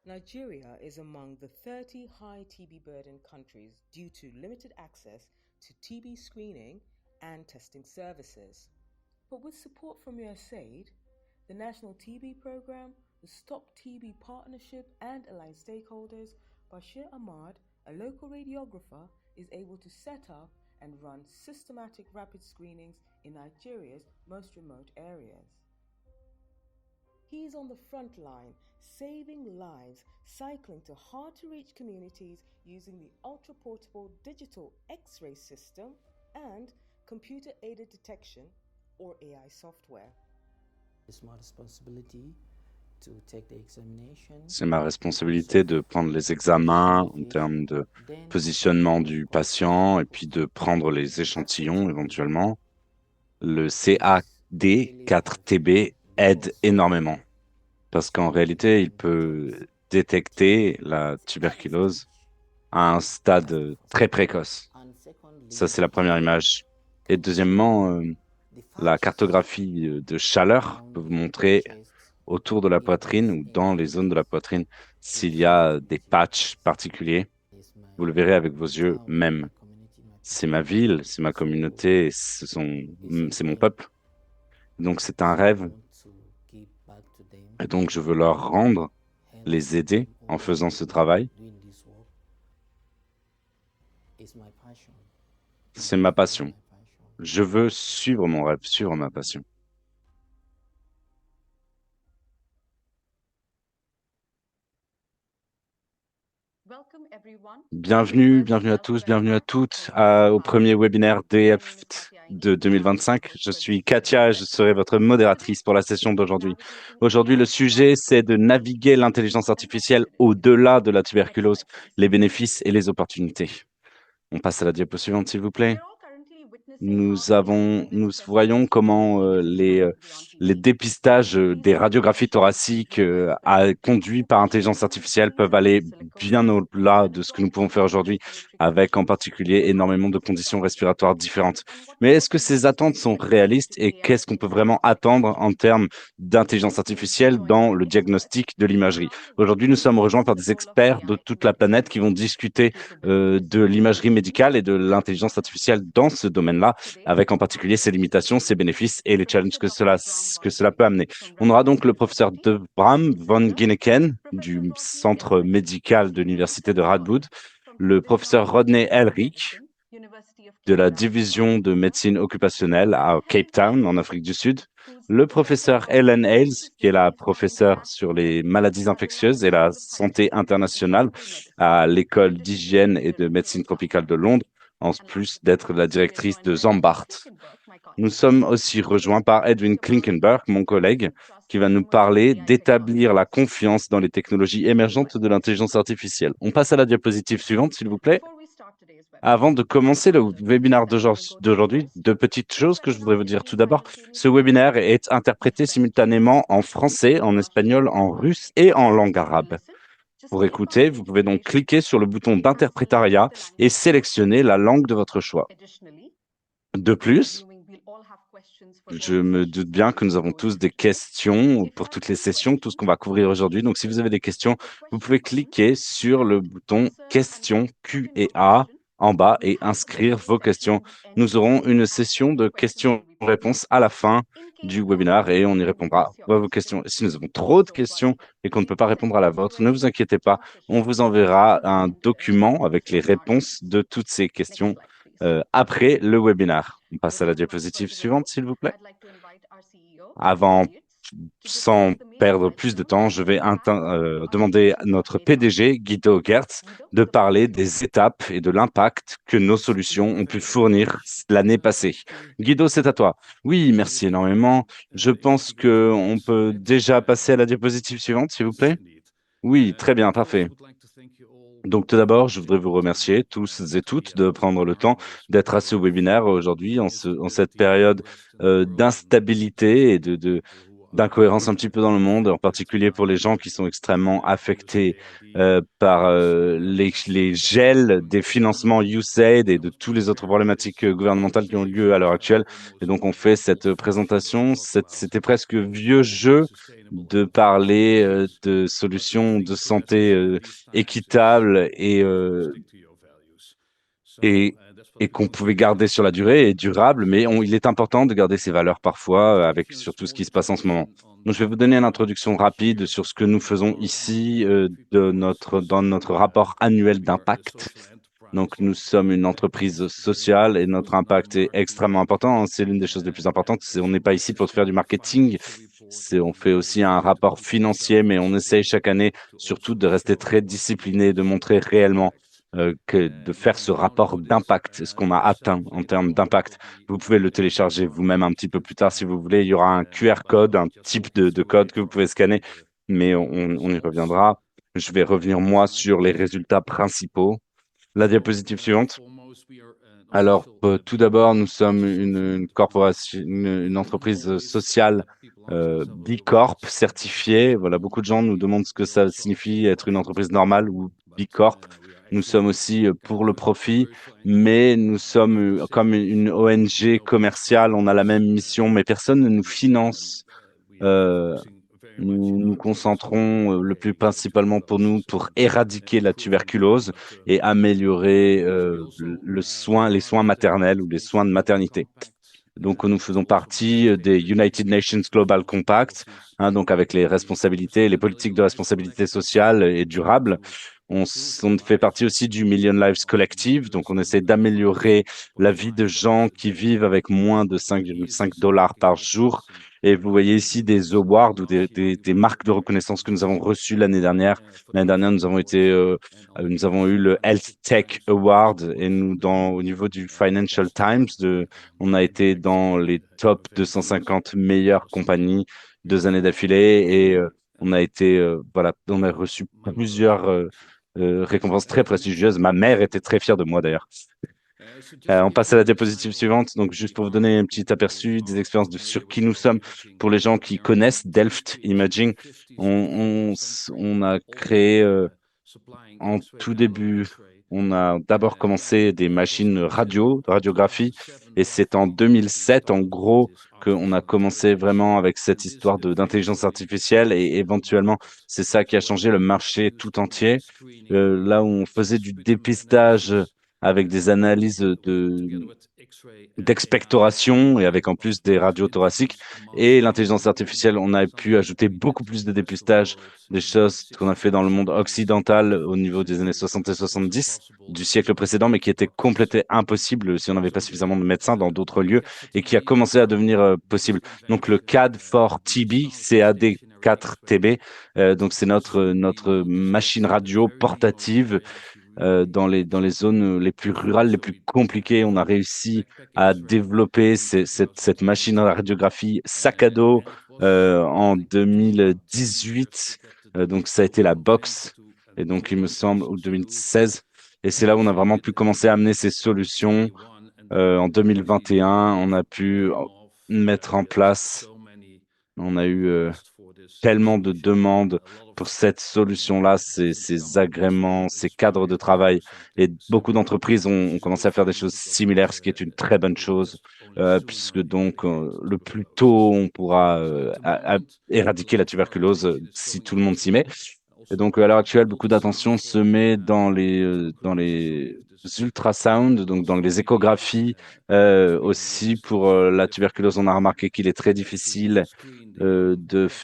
Nigeria is among the 30 high TB burden countries due to limited access to TB screening and testing services. But with support from USAID, the National TB Program, the Stop TB Partnership, and aligned stakeholders, Bashir Ahmad, a local radiographer, is able to set up and run systematic rapid screenings in Nigeria's most remote areas. He is on the front line, saving lives, cycling to hard-to-reach communities using the ultra-portable digital X-ray system and computer-aided detection or AI software. C'est ma responsabilité de prendre les examens en termes de positionnement du patient et puis de prendre les échantillons éventuellement. Le CAD4TB aide énormément parce qu'en réalité, il peut détecter la tuberculose à un stade très précoce. Ça, c'est la première image. Et deuxièmement, la cartographie de chaleur peut vous montrer autour de la poitrine ou dans les zones de la poitrine s'il y a des patchs particuliers. Vous le verrez avec vos yeux même. C'est ma ville, c'est ma communauté, c'est mon peuple. Donc c'est un rêve. Et donc je veux leur rendre, les aider en faisant ce travail. C'est ma passion. Je veux suivre mon rêve, suivre ma passion. Bienvenue à tous, bienvenue à toutes au premier webinaire DF de 2025. Je suis Katia et je serai votre modératrice pour la session d'aujourd'hui. Aujourd'hui, le sujet, c'est de naviguer l'intelligence artificielle au-delà de la tuberculose, les bénéfices et les opportunités. On passe à la diapo suivante, s'il vous plaît. Nous voyons comment les dépistages des radiographies thoraciques conduits par intelligence artificielle peuvent aller bien au-delà de ce que nous pouvons faire aujourd'hui, avec en particulier énormément de conditions respiratoires différentes. Mais est-ce que ces attentes sont réalistes et qu'est-ce qu'on peut vraiment attendre en termes d'intelligence artificielle dans le diagnostic de l'imagerie? Aujourd'hui, nous sommes rejoints par des experts de toute la planète qui vont discuter de l'imagerie médicale et de l'intelligence artificielle dans ce domaine-là, avec en particulier ses limitations, ses bénéfices et les challenges que cela peut amener. On aura donc le professeur de Bram von Ginneken du Centre médical de l'Université de Radboud, le professeur Rodney Elric de la division de médecine occupationnelle à Cape Town, en Afrique du Sud, le professeur Helen Hales, qui est la professeure sur les maladies infectieuses et la santé internationale à l'école d'hygiène et de médecine tropicale de Londres, en plus d'être la directrice de Zambart. Nous sommes aussi rejoints par Edwin Klinkenberg, mon collègue, qui va nous parler d'établir la confiance dans les technologies émergentes de l'intelligence artificielle. On passe à la diapositive suivante, s'il vous plaît. Avant de commencer le webinaire d'aujourd'hui, deux petites choses que je voudrais vous dire. Tout d'abord, ce webinaire est interprété simultanément en français, en espagnol, en russe et en langue arabe. Pour écouter, vous pouvez donc cliquer sur le bouton d'interprétariat et sélectionner la langue de votre choix. De plus, je me doute bien que nous avons tous des questions pour toutes les sessions, tout ce qu'on va couvrir aujourd'hui. Donc, si vous avez des questions, vous pouvez cliquer sur le bouton questions Q&A en bas et inscrire vos questions. Nous aurons une session de questions-réponses à la fin du webinaire et on y répondra à vos questions. Si nous avons trop de questions et qu'on ne peut pas répondre à la vôtre, ne vous inquiétez pas, on vous enverra un document avec les réponses de toutes ces questions après le webinaire. On passe à la diapositive suivante, s'il vous plaît. Avant, sans perdre plus de temps, je vais demander à notre PDG, Guido Gertz, de parler des étapes et de l'impact que nos solutions ont pu fournir l'année passée. Guido, c'est à toi. Oui, merci énormément. Je pense qu'on peut déjà passer à la diapositive suivante, s'il vous plaît. Oui, très bien, parfait. Donc, tout d'abord, je voudrais vous remercier tous et toutes de prendre le temps d'être à ce webinaire aujourd'hui, en cette période d'instabilité et d'incohérence un petit peu dans le monde, en particulier pour les gens qui sont extrêmement affectés par les gels des financements USAID et de toutes les autres problématiques gouvernementales qui ont lieu à l'heure actuelle. Et donc, on fait cette présentation. C'était presque vieux jeu de parler de solutions de santé équitables et, et qu'on pouvait garder sur la durée et durable, mais il est important de garder ces valeurs parfois avec sur tout ce qui se passe en ce moment. Donc, je vais vous donner une introduction rapide sur ce que nous faisons ici dans notre rapport annuel d'impact. Donc, nous sommes une entreprise sociale et notre impact est extrêmement important. C'est l'une des choses les plus importantes. On n'est pas ici pour faire du marketing. On fait aussi un rapport financier, mais on essaye chaque année surtout de rester très discipliné, de montrer réellement de faire ce rapport d'impact, ce qu'on a atteint en termes d'impact. Vous pouvez le télécharger vous-même un petit peu plus tard si vous voulez. Il y aura un QR code, un type de code que vous pouvez scanner, mais on y reviendra. Je vais revenir moi sur les résultats principaux. La diapositive suivante. Alors, tout d'abord, nous sommes une corporation, une entreprise sociale B Corp certifiée. Voilà, beaucoup de gens nous demandent ce que ça signifie être une entreprise normale ou B Corp. Nous sommes aussi pour le profit, mais nous sommes comme une ONG commerciale. On a la même mission, mais personne ne nous finance. Euh, Nous nous concentrons le plus principalement pour nous pour éradiquer la tuberculose et améliorer les soins maternels ou les soins de maternité. Donc, nous faisons partie des United Nations Global Compact, hein, donc avec les responsabilités, les politiques de responsabilité sociale et durable. On fait partie aussi du Million Lives Collective, donc on essaie d'améliorer la vie de gens qui vivent avec moins de 5,5 dollars par jour. Et vous voyez ici des awards ou des marques de reconnaissance que nous avons reçues l'année dernière. L'année dernière, nous avons eu le Health Tech Award et au niveau du Financial Times, on a été dans les top 250 meilleures compagnies 2 années d'affilée et on a reçu plusieurs récompenses très prestigieuses. Ma mère était très fière de moi d'ailleurs. On passe à la diapositive suivante. Donc, juste pour vous donner un petit aperçu des expériences sur qui nous sommes, pour les gens qui connaissent Delft Imaging, on a créé en tout début, on a d'abord commencé des machines de radiographie, et c'est en 2007, en gros, qu'on a commencé vraiment avec cette histoire d'intelligence artificielle, et éventuellement, c'est ça qui a changé le marché tout entier. Là où on faisait du dépistage avec des analyses d'expectoration et avec en plus des radios thoraciques et l'intelligence artificielle, on a pu ajouter beaucoup plus de dépistage, des choses qu'on a fait dans le monde occidental au niveau des années 60 et 70 du siècle précédent, mais qui était complètement impossible si on n'avait pas suffisamment de médecins dans d'autres lieux et qui a commencé à devenir possible. Donc le CAD4TB, CAD4TB, donc c'est notre machine radio portative dans les zones les plus rurales, les plus compliquées. On a réussi à développer cette machine à radiographie sac à dos en 2018. Donc, ça a été la box. Et donc, il me semble, ou 2016. Et c'est là où on a vraiment pu commencer à amener ces solutions. En 2021, on a pu mettre en place, on a eu tellement de demandes pour cette solution-là, ces agréments, ces cadres de travail. Et beaucoup d'entreprises ont commencé à faire des choses similaires, ce qui est une très bonne chose, puisque donc le plus tôt on pourra éradiquer la tuberculose si tout le monde s'y met. Et donc, à l'heure actuelle, beaucoup d'attention se met dans les ultrasounds, donc dans les échographies. Aussi, pour la tuberculose, on a remarqué qu'il est très difficile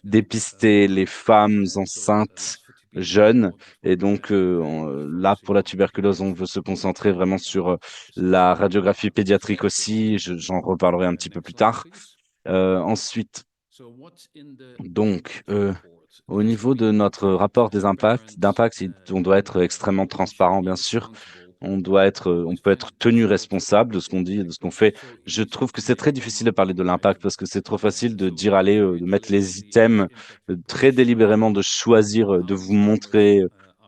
dépister les femmes enceintes jeunes. Et donc, là, pour la tuberculose, on veut se concentrer vraiment sur la radiographie pédiatrique aussi. J'en reparlerai un petit peu plus tard. Ensuite, donc, au niveau de notre rapport d'impact, on doit être extrêmement transparent, bien sûr. On peut être tenu responsable de ce qu'on dit et de ce qu'on fait. Je trouve que c'est très difficile de parler de l'impact parce que c'est trop facile de dire, allez, de mettre les items très délibérément, de choisir, de vous montrer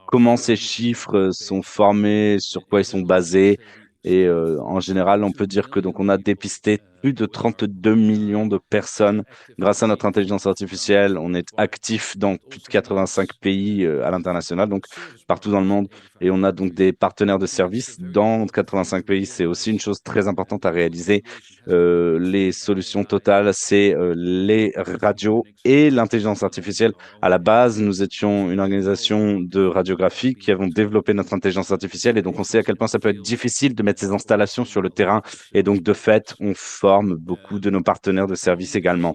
comment ces chiffres sont formés, sur quoi ils sont basés. Et en général, on peut dire que donc on a dépisté plus de 32 millions de personnes grâce à notre intelligence artificielle. On est actif dans plus de 85 pays à l'international, donc partout dans le monde. Et on a donc des partenaires de services dans 85 pays. C'est aussi une chose très importante à réaliser. Les solutions totales, c'est les radios et l'intelligence artificielle. À la base, nous étions une organisation de radiographie qui avons développé notre intelligence artificielle et donc on sait à quel point ça peut être difficile de mettre ces installations sur le terrain et donc de fait, on forme beaucoup de nos partenaires de services également.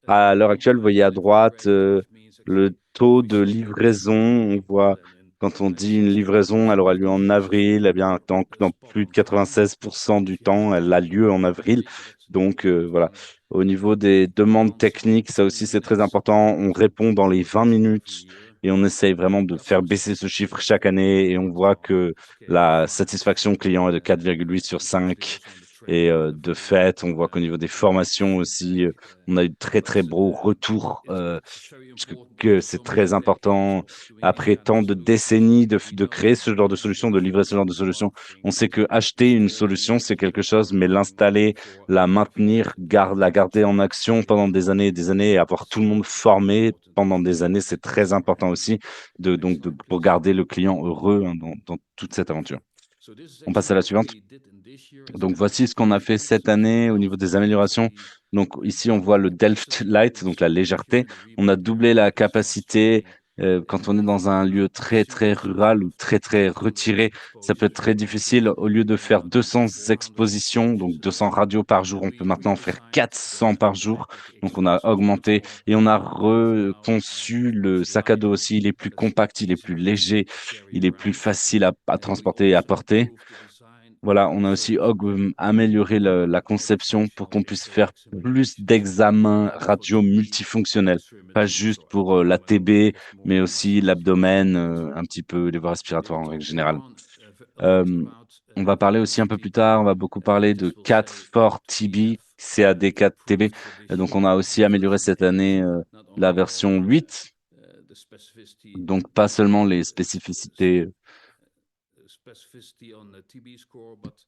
À l'heure actuelle, vous voyez à droite le taux de livraison. On voit quand on dit une livraison, elle aura lieu en avril, eh bien, dans plus de 96% du temps, elle a lieu en avril. Donc voilà. Au niveau des demandes techniques, ça aussi c'est très important. On répond dans les 20 minutes et on essaye vraiment de faire baisser ce chiffre chaque année et on voit que la satisfaction client est de 4,8 sur 5. Et de fait, on voit qu'au niveau des formations aussi, on a eu de très très beaux retours, puisque que c'est très important. Après tant de décennies de créer ce genre de solution, de livrer ce genre de solution, on sait que acheter une solution, c'est quelque chose, mais l'installer, la maintenir, la garder en action pendant des années et avoir tout le monde formé pendant des années, c'est très important aussi pour garder le client heureux hein, dans toute cette aventure. On passe à la suivante. Donc voici ce qu'on a fait cette année au niveau des améliorations. Donc ici, on voit le Delft Light, donc la légèreté. On a doublé la capacité. Quand on est dans un lieu très très rural ou très très retiré, ça peut être très difficile. Au lieu de faire 200 expositions, donc 200 radios par jour, on peut maintenant en faire 400 par jour. Donc on a augmenté et on a reconçu le sac à dos aussi. Il est plus compact, il est plus léger, il est plus facile à transporter et à porter. Voilà, on a aussi amélioré la conception pour qu'on puisse faire plus d'examens radio multifonctionnels, pas juste pour la TB, mais aussi l'abdomen, un petit peu les voies respiratoires en règle générale. Euh, on va parler aussi un peu plus tard, on va beaucoup parler de 4 for TB, CAD4TB. Donc on a aussi amélioré cette année la version 8, donc pas seulement les spécificités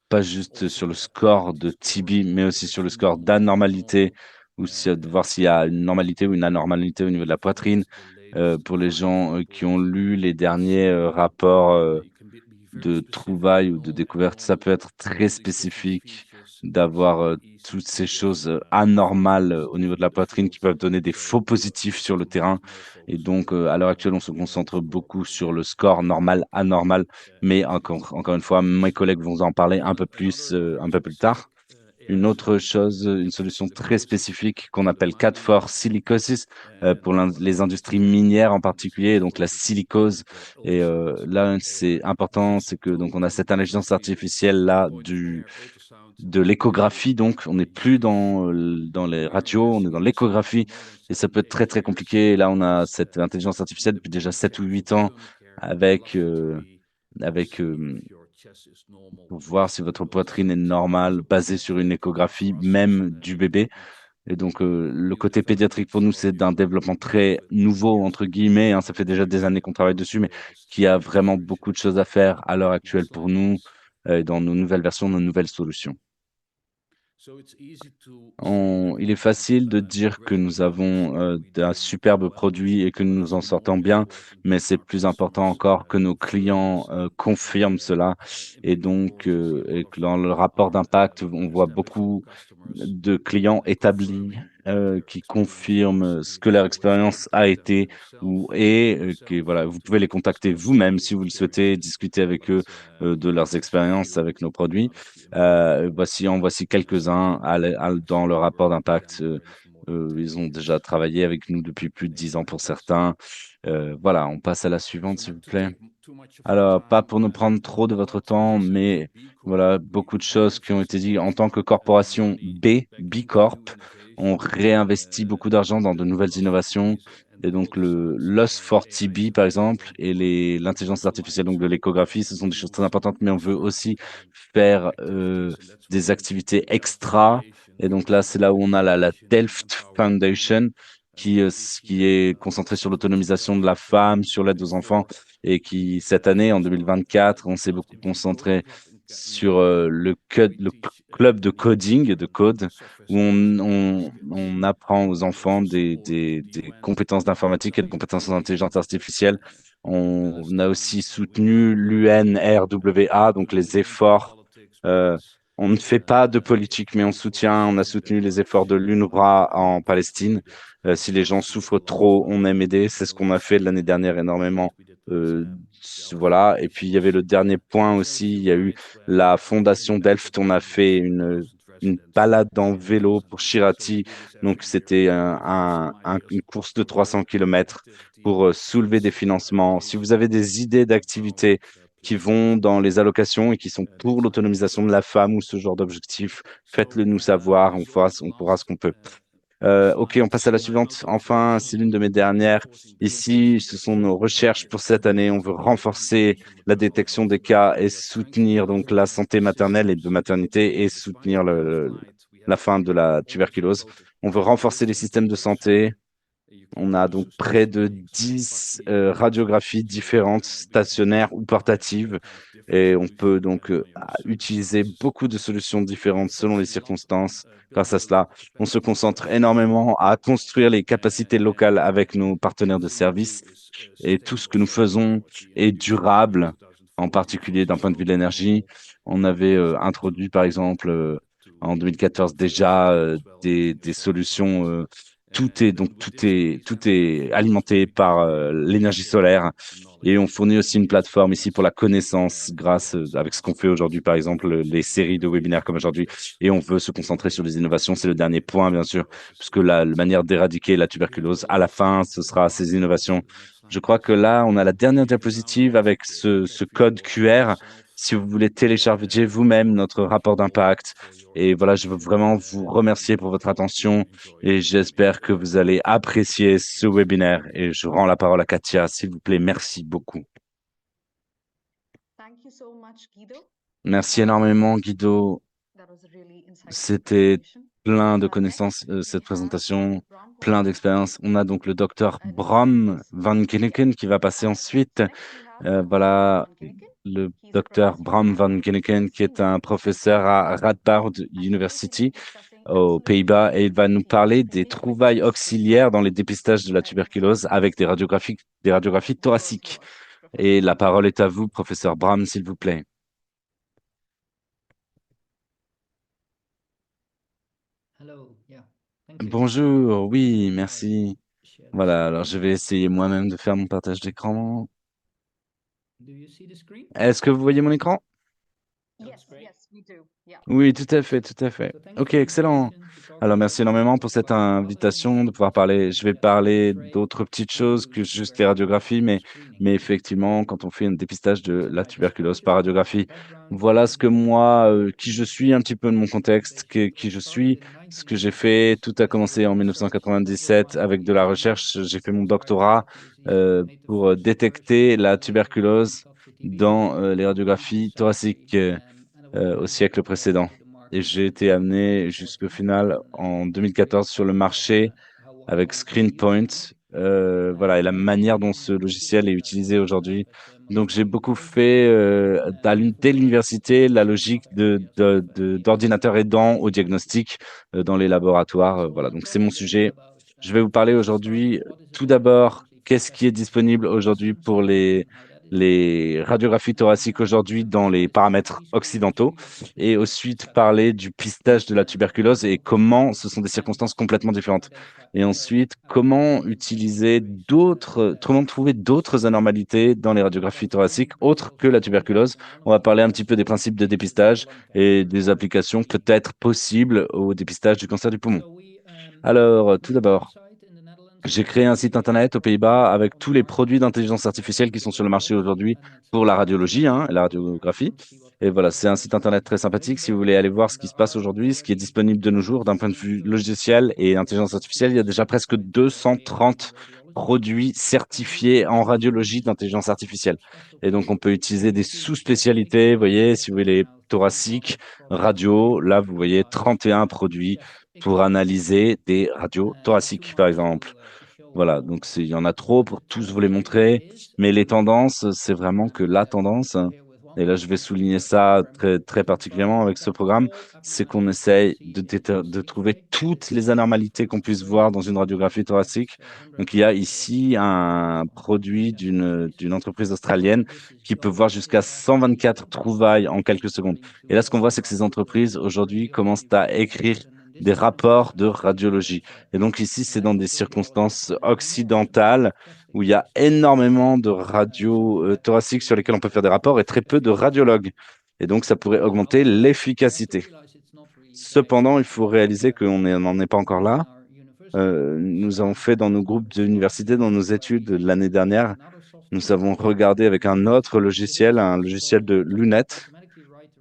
pas juste sur le score de TB, mais aussi sur le score d'anormalité, ou de voir s'il y a une normalité ou une anormalité au niveau de la poitrine. Pour les gens qui ont lu les derniers rapports de trouvailles ou de découvertes, ça peut être très spécifique d'avoir toutes ces choses anormales au niveau de la poitrine qui peuvent donner des faux positifs sur le terrain. Et donc, à l'heure actuelle, on se concentre beaucoup sur le score normal, anormal. Mais encore une fois, mes collègues vont en parler un peu plus un peu plus tard. Une autre chose, une solution très spécifique qu'on appelle CAD4 silicosis pour les industries minières en particulier, donc la silicose. Et là, c'est important, c'est que donc on a cette intelligence artificielle là de l'échographie, donc on n'est plus dans les radios, on est dans l'échographie et ça peut être très très compliqué. Là, on a cette intelligence artificielle depuis déjà 7 ou 8 ans avec avec pour voir si votre poitrine est normale, basée sur une échographie même du bébé. Et donc, le côté pédiatrique pour nous, c'est d'un développement très nouveau, entre guillemets, hein. Ça fait déjà des années qu'on travaille dessus, mais qui a vraiment beaucoup de choses à faire à l'heure actuelle pour nous, dans nos nouvelles versions, nos nouvelles solutions. Il est facile de dire que nous avons un superbe produit et que nous nous en sortons bien, mais c'est plus important encore que nos clients confirment cela. Et donc, et que dans le rapport d'impact, on voit beaucoup de clients établis qui confirment ce que leur expérience a été ou est. Voilà, vous pouvez les contacter vous-même si vous le souhaitez, discuter avec eux de leurs expériences avec nos produits. En voici quelques-uns dans le rapport d'impact. Ils ont déjà travaillé avec nous depuis plus de 10 ans pour certains. Voilà, on passe à la suivante, s'il vous plaît. Alors, pas pour ne prendre trop de votre temps, mais voilà, beaucoup de choses qui ont été dites en tant que corporation B Corp. On réinvestit beaucoup d'argent dans de nouvelles innovations. Et donc, le Loss for TB, par exemple, et l'intelligence artificielle, donc de l'échographie, ce sont des choses très importantes, mais on veut aussi faire des activités extra. Et donc là, c'est là où on a la Delft Foundation, qui est concentrée sur l'autonomisation de la femme, sur l'aide aux enfants et qui, cette année, en 2024, on s'est beaucoup concentré sur le club de coding, de code, où on apprend aux enfants des compétences d'informatique et des compétences en intelligence artificielle. On a aussi soutenu l'UNRWA, donc les efforts. euh, on ne fait pas de politique, mais on a soutenu les efforts de l'UNRWA en Palestine. Si les gens souffrent trop, on aime aider. C'est ce qu'on a fait l'année dernière énormément. Euh, voilà. Et puis, il y avait le dernier point aussi. Il y a eu la fondation Delft. On a fait une balade en vélo pour Shirati. Donc, c'était une course de 300 kilomètres pour soulever des financements. Si vous avez des idées d'activités qui vont dans les allocations et qui sont pour l'autonomisation de la femme ou ce genre d'objectif, faites-le nous savoir. On fera ce qu'on peut. Ok, on passe à la suivante. Enfin, c'est l'une de mes dernières. Ici, ce sont nos recherches pour cette année. On veut renforcer la détection des cas et soutenir donc la santé maternelle et de maternité et soutenir la fin de la tuberculose. On veut renforcer les systèmes de santé. On a donc près de 10 radiographies différentes, stationnaires ou portatives, et on peut donc utiliser beaucoup de solutions différentes selon les circonstances. Grâce à cela, on se concentre énormément à construire les capacités locales avec nos partenaires de services, et tout ce que nous faisons est durable, en particulier d'un point de vue de l'énergie. On avait introduit, par exemple, en 2014 déjà des solutions. Tout est alimenté par l'énergie solaire. Et on fournit aussi une plateforme ici pour la connaissance grâce avec ce qu'on fait aujourd'hui, par exemple, les séries de webinaires comme aujourd'hui. Et on veut se concentrer sur les innovations. C'est le dernier point, bien sûr, puisque la manière d'éradiquer la tuberculose, à la fin, ce sera ces innovations. Je crois que là, on a la dernière diapositive avec ce code QR. Si vous voulez télécharger vous-même notre rapport d'impact. Et voilà, je veux vraiment vous remercier pour votre attention et j'espère que vous allez apprécier ce webinaire. Et je rends la parole à Katia, s'il vous plaît. Merci beaucoup. Merci énormément, Guido. C'était plein de connaissances, cette présentation, plein d'expériences. On a donc le docteur Bram Van Ginneken qui va passer ensuite. Voilà, le docteur Bram Van Ginneken qui est un professeur à Radboud University aux Pays-Bas et il va nous parler des trouvailles auxiliaires dans les dépistages de la tuberculose avec des radiographies thoraciques. Et la parole est à vous, professeur Bram, s'il vous plaît. Bonjour, oui, merci. Voilà, alors je vais essayer moi-même de faire mon partage d'écran. Est-ce que vous voyez mon écran? Oui, tout à fait, tout à fait. Ok, excellent. Alors, merci énormément pour cette invitation de pouvoir parler. Je vais parler d'autres petites choses que juste les radiographies, mais effectivement, quand on fait un dépistage de la tuberculose par radiographie, voilà ce que moi, qui je suis, un petit peu de mon contexte, qui je suis, ce que j'ai fait. Tout a commencé en 1997 avec de la recherche. J'ai fait mon doctorat pour détecter la tuberculose dans les radiographies thoraciques au siècle précédent. Et j'ai été amené jusqu'au final en 2014 sur le marché avec ScreenPoint. Voilà, et la manière dont ce logiciel est utilisé aujourd'hui. Donc, j'ai beaucoup fait dès l'université la logique d'ordinateur aidant au diagnostic dans les laboratoires. Voilà, donc c'est mon sujet. Je vais vous parler aujourd'hui tout d'abord, qu'est-ce qui est disponible aujourd'hui pour les radiographies thoraciques aujourd'hui dans les paramètres occidentaux et ensuite parler du pistage de la tuberculose et comment ce sont des circonstances complètement différentes. Et ensuite, comment trouver d'autres anormalités dans les radiographies thoraciques autres que la tuberculose. On va parler un petit peu des principes de dépistage et des applications peut-être possibles au dépistage du cancer du poumon. Alors, tout d'abord, j'ai créé un site internet aux Pays-Bas avec tous les produits d'intelligence artificielle qui sont sur le marché aujourd'hui pour la radiologie, hein, la radiographie. Et voilà, c'est un site internet très sympathique. Si vous voulez aller voir ce qui se passe aujourd'hui, ce qui est disponible de nos jours d'un point de vue logiciel et intelligence artificielle, il y a déjà presque 230 produits certifiés en radiologie d'intelligence artificielle. Et donc, on peut utiliser des sous-spécialités. Vous voyez, si vous voulez thoracique, radio, là, vous voyez 31 produits pour analyser des radios thoraciques, par exemple. Voilà, donc il y en a trop pour tous vous les montrer, mais les tendances, c'est vraiment que la tendance. et là je vais souligner ça très, très particulièrement avec ce programme, c'est qu'on essaye de trouver toutes les anormalités qu'on puisse voir dans une radiographie thoracique. Donc il y a ici un produit d'une entreprise australienne qui peut voir jusqu'à 124 trouvailles en quelques secondes. Et là, ce qu'on voit, c'est que ces entreprises aujourd'hui commencent à écrire des rapports de radiologie. Et donc ici, c'est dans des circonstances occidentales où il y a énormément de radios thoraciques sur lesquelles on peut faire des rapports et très peu de radiologues. Et donc, ça pourrait augmenter l'efficacité. Cependant, il faut réaliser qu'on n'en est pas encore là. Nous avons fait dans nos groupes d'université, dans nos études l'année dernière, nous avons regardé avec un logiciel de lunettes.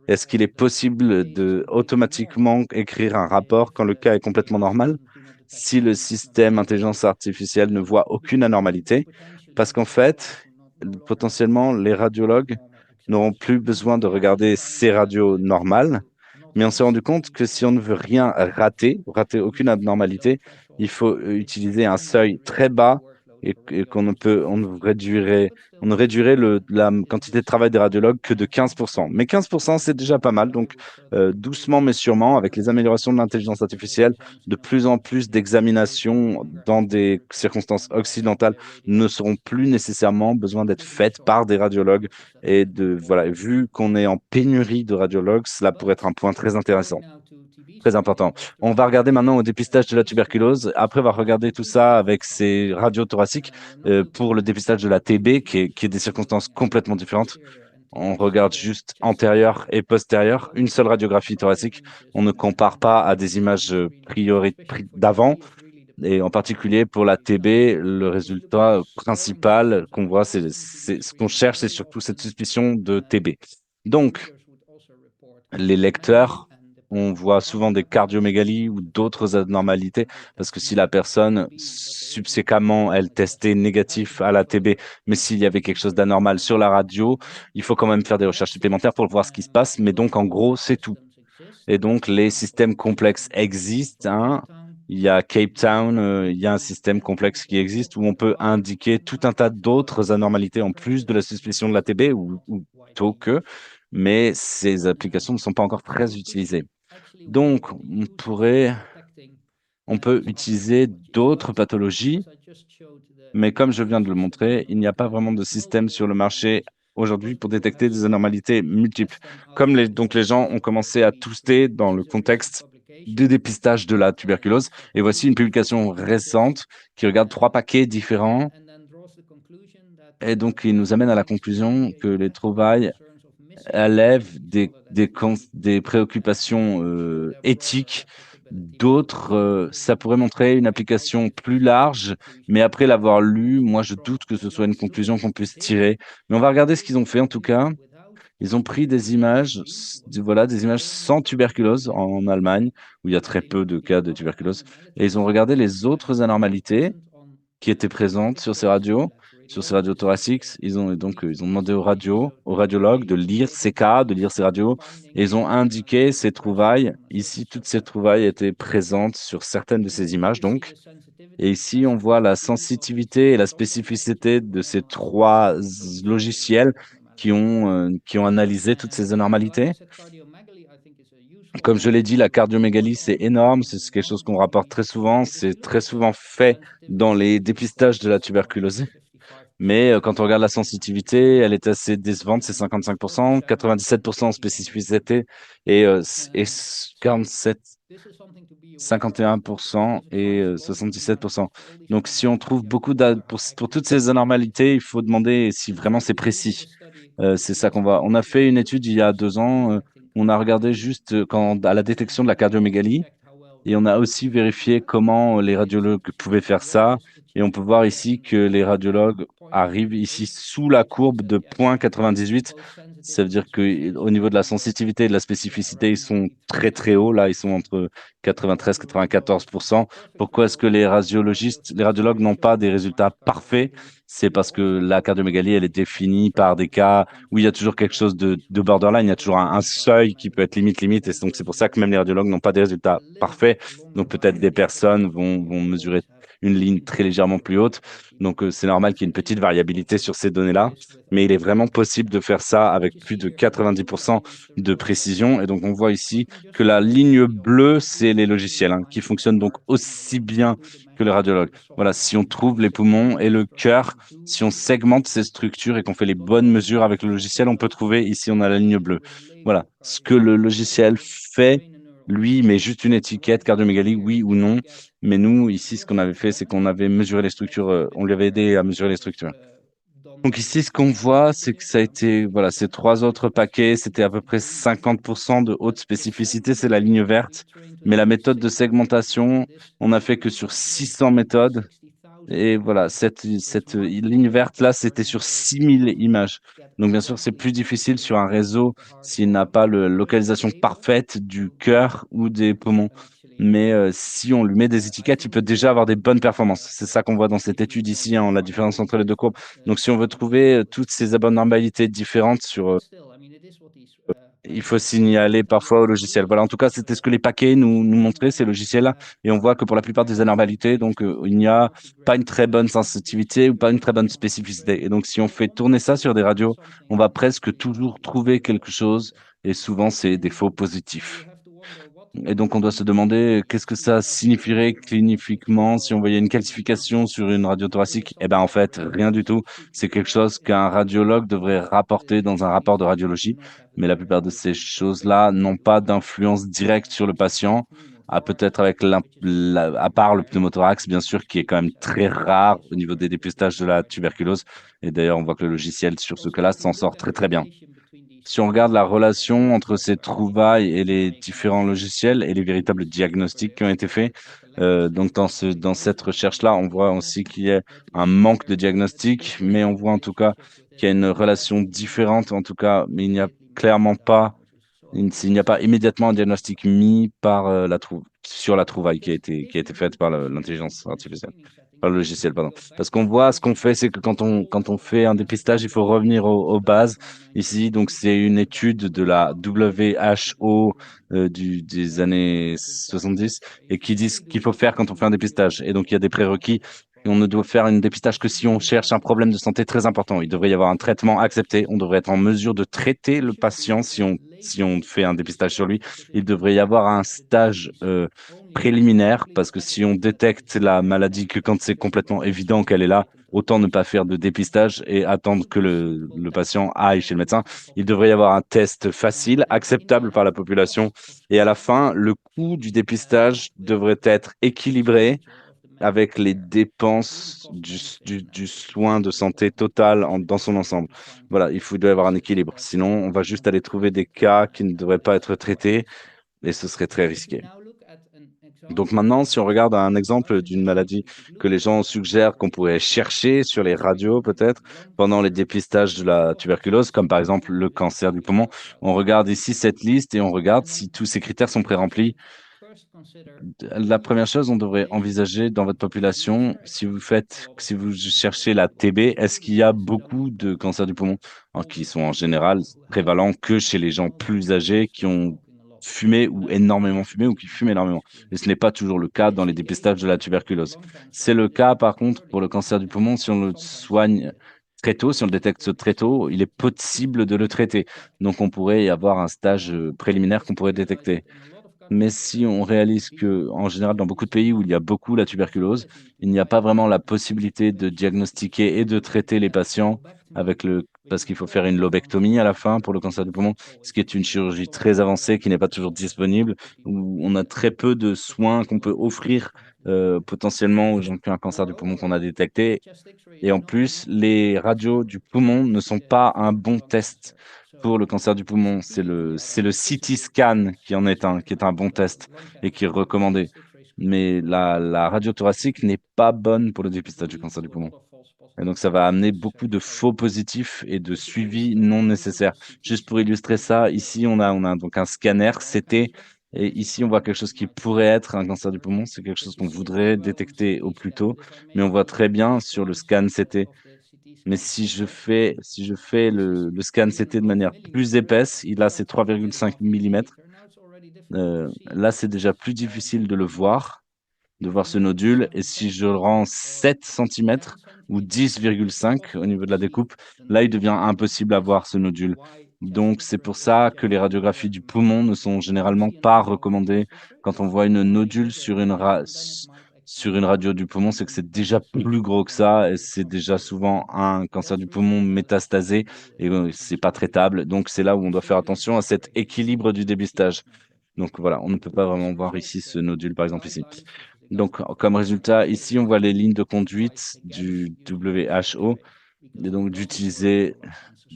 Est-ce qu'il est possible de automatiquement écrire un rapport quand le cas est complètement normal, si le système intelligence artificielle ne voit aucune anormalité? Parce qu'en fait, potentiellement, les radiologues n'auront plus besoin de regarder ces radios normales, mais on s'est rendu compte que si on ne veut rien rater aucune abnormalité, il faut utiliser un seuil très bas et qu'on ne peut, on ne réduirait la quantité de travail des radiologues que de 15%. Mais 15%, c'est déjà pas mal. Donc, doucement mais sûrement, avec les améliorations de l'intelligence artificielle, de plus en plus d'examinations dans des circonstances occidentales ne seront plus nécessairement besoin d'être faites par des radiologues. Et voilà, vu qu'on est en pénurie de radiologues, cela pourrait être un point très intéressant. Très important. On va regarder maintenant au dépistage de la tuberculose. Après, on va regarder tout ça avec ces radios thoraciques pour le dépistage de la TB, qui est des circonstances complètement différentes. On regarde juste antérieure et postérieure, une seule radiographie thoracique. On ne compare pas à des images d'avant. Et en particulier pour la TB, le résultat principal qu'on voit, c'est ce qu'on cherche, c'est surtout cette suspicion de TB. Donc, les lecteurs, on voit souvent des cardiomégalies ou d'autres anormalités, parce que si la personne, subséquemment, elle testait négatif à la TB, mais s'il y avait quelque chose d'anormal sur la radio, il faut quand même faire des recherches supplémentaires pour voir ce qui se passe. Mais donc, en gros, c'est tout. Et donc, les systèmes complexes existent, hein. Il y a Cape Town, il y a un système complexe qui existe où on peut indiquer tout un tas d'autres anormalités en plus de la suspicion de la TB ou plutôt que, mais ces applications ne sont pas encore très utilisées. Donc, on peut utiliser d'autres pathologies, mais comme je viens de le montrer, il n'y a pas vraiment de système sur le marché aujourd'hui pour détecter des anomalités multiples. Donc les gens ont commencé à tester dans le contexte du dépistage de la tuberculose. Et voici une publication récente qui regarde 3 paquets différents. Et donc, il nous amène à la conclusion que les trouvailles élèvent des préoccupations éthiques. D'autres, ça pourrait montrer une application plus large, mais après l'avoir lu, moi, je doute que ce soit une conclusion qu'on puisse tirer. Mais on va regarder ce qu'ils ont fait en tout cas. Ils ont pris des images, voilà, des images sans tuberculose en Allemagne, où il y a très peu de cas de tuberculose, et ils ont regardé les autres anormalités qui étaient présentes sur ces radios thoraciques. Ils ont demandé aux radiologues de lire ces cas, de lire ces radios, et ils ont indiqué ces trouvailles. Ici, toutes ces trouvailles étaient présentes sur certaines de ces images, donc. Et ici, on voit la sensitivité et la spécificité de ces 3 logiciels qui ont analysé toutes ces anormalités. Comme je l'ai dit, la cardiomégalie, c'est énorme, c'est quelque chose qu'on rapporte très souvent, c'est très souvent fait dans les dépistages de la tuberculose. Mais quand on regarde la sensitivité, elle est assez décevante, c'est 55%, 97% en spécificité et 47, 51% et 77%. Donc, si on trouve pour toutes ces anormalités, il faut demander si vraiment c'est précis. C'est ça qu'on va. On a fait une étude il y a 2 ans. On a regardé juste à la détection de la cardiomégalie. Et on a aussi vérifié comment les radiologues pouvaient faire ça. Et on peut voir ici que les radiologues arrivent ici sous la courbe de 0,98. Ça veut dire qu'au niveau de la sensitivité et de la spécificité, ils sont très très hauts. Là, ils sont entre 93 et 94%. Pourquoi est-ce que les radiologues n'ont pas des résultats parfaits? C'est parce que la cardiomégalie, elle est définie par des cas où il y a toujours quelque chose de borderline, il y a toujours un seuil qui peut être limite. Et donc, c'est pour ça que même les radiologues n'ont pas des résultats parfaits. Donc, peut-être des personnes vont mesurer une ligne très légèrement plus haute. Donc, c'est normal qu'il y ait une petite variabilité sur ces données-là, mais il est vraiment possible de faire ça avec plus de 90% de précision. Et donc, on voit ici que la ligne bleue, c'est les logiciels hein, qui fonctionnent donc aussi bien que le radiologue. Voilà, si on trouve les poumons et le cœur, si on segmente ces structures et qu'on fait les bonnes mesures avec le logiciel, on peut trouver ici, on a la ligne bleue. Voilà, ce que le logiciel fait, lui, met juste une étiquette cardiomégalie, oui ou non. Mais nous, ici, ce qu'on avait fait, c'est qu'on avait mesuré les structures, on lui avait aidé à mesurer les structures. Donc ici, ce qu'on voit, c'est que ça a été, voilà, ces trois autres paquets, c'était à peu près 50% de haute spécificité, c'est la ligne verte. Mais la méthode de segmentation, on n'a fait que sur 600 méthodes. Et voilà, cette ligne verte-là, c'était sur 6000 images. Donc, bien sûr, c'est plus difficile sur un réseau s'il n'a pas la localisation parfaite du cœur ou des poumons. Mais si on lui met des étiquettes, il peut déjà avoir des bonnes performances. C'est ça qu'on voit dans cette étude ici, hein, la différence entre les deux courbes. Donc, si on veut trouver toutes ces abnormalités différentes il faut signaler parfois au logiciel. Voilà, en tout cas, c'était ce que les paquets nous montraient, ces logiciels-là. Et on voit que pour la plupart des anormalités, donc, il n'y a pas une très bonne sensitivité ou pas une très bonne spécificité. Et donc, si on fait tourner ça sur des radios, on va presque toujours trouver quelque chose. Et souvent, c'est des faux positifs. Et donc, on doit se demander qu'est-ce que ça signifierait cliniquement si on voyait une calcification sur une radio thoracique. Eh ben, en fait, rien du tout. C'est quelque chose qu'un radiologue devrait rapporter dans un rapport de radiologie. Mais la plupart de ces choses-là n'ont pas d'influence directe sur le patient, peut-être avec à part le pneumothorax, bien sûr, qui est quand même très rare au niveau des dépistages de la tuberculose. Et d'ailleurs, on voit que le logiciel sur ce cas-là s'en sort très, très bien. Si on regarde la relation entre ces trouvailles et les différents logiciels et les véritables diagnostics qui ont été faits, donc dans cette recherche-là, on voit aussi qu'il y a un manque de diagnostic, mais on voit en tout cas qu'il y a une relation différente, en tout cas, mais il n'y a clairement pas s'il n'y a pas immédiatement un diagnostic mis par sur la trouvaille qui a été faite par l'intelligence artificielle, par le logiciel, pardon. Parce qu'on voit, ce qu'on fait, c'est que quand on fait un dépistage, il faut revenir aux bases. Ici, donc, c'est une étude de la WHO des années 70 et qui dit ce qu'il faut faire quand on fait un dépistage. Et donc, il y a des prérequis. Et on ne doit faire un dépistage que si on cherche un problème de santé très important. Il devrait y avoir un traitement accepté. On devrait être en mesure de traiter le patient si on fait un dépistage sur lui. Il devrait y avoir un stage préliminaire parce que si on détecte la maladie que quand c'est complètement évident qu'elle est là, autant ne pas faire de dépistage et attendre que le patient aille chez le médecin. Il devrait y avoir un test facile, acceptable par la population. Et à la fin, le coût du dépistage devrait être équilibré avec les dépenses du soin de santé total dans son ensemble. Voilà, il doit y avoir un équilibre. Sinon, on va juste aller trouver des cas qui ne devraient pas être traités et ce serait très risqué. Donc maintenant, si on regarde un exemple d'une maladie que les gens suggèrent qu'on pourrait chercher sur les radios peut-être pendant les dépistages de la tuberculose, comme par exemple le cancer du poumon, on regarde ici cette liste et on regarde si tous ces critères sont pré-remplis. La première chose, on devrait envisager dans votre population, si vous cherchez la TB, est-ce qu'il y a beaucoup de cancers du poumon qui sont en général prévalents que chez les gens plus âgés qui ont fumé ou énormément fumé ou qui fument énormément. Et ce n'est pas toujours le cas dans les dépistages de la tuberculose. C'est le cas, par contre, pour le cancer du poumon, si on le soigne très tôt, si on le détecte très tôt, il est possible de le traiter. Donc, on pourrait y avoir un stage préliminaire qu'on pourrait détecter. Mais si on réalise que, en général, dans beaucoup de pays où il y a beaucoup la tuberculose, il n'y a pas vraiment la possibilité de diagnostiquer et de traiter les patients parce qu'il faut faire une lobectomie à la fin pour le cancer du poumon, ce qui est une chirurgie très avancée qui n'est pas toujours disponible, où on a très peu de soins qu'on peut offrir potentiellement aux gens qui ont un cancer du poumon qu'on a détecté. Et en plus, les radios du poumon ne sont pas un bon test pour le cancer du poumon. C'est le CT scan qui est un bon test et qui est recommandé. Mais la radio thoracique n'est pas bonne pour le dépistage du cancer du poumon. Et donc, ça va amener beaucoup de faux positifs et de suivi non nécessaire. Juste pour illustrer ça, ici, on a donc un scanner CT. Et ici, on voit quelque chose qui pourrait être un cancer du poumon. C'est quelque chose qu'on voudrait détecter au plus tôt. Mais on voit très bien sur le scan CT. Mais si je fais le scan CT de manière plus épaisse, il a ses 3,5 mm. Là, c'est déjà plus difficile de le voir. de voir ce nodule. Et si je le rends 7 centimètres ou 10,5 au niveau de la découpe, là, il devient impossible à voir ce nodule. Donc, c'est pour ça que les radiographies du poumon ne sont généralement pas recommandées. Quand on voit une nodule sur une radio du poumon, c'est que c'est déjà plus gros que ça et c'est déjà souvent un cancer du poumon métastasé et c'est pas traitable. Donc, c'est là où on doit faire attention à cet équilibre du dépistage. Donc voilà, on ne peut pas vraiment voir ici ce nodule, par exemple ici. Donc, comme résultat, ici, on voit les lignes de conduite du WHO et donc d'utiliser,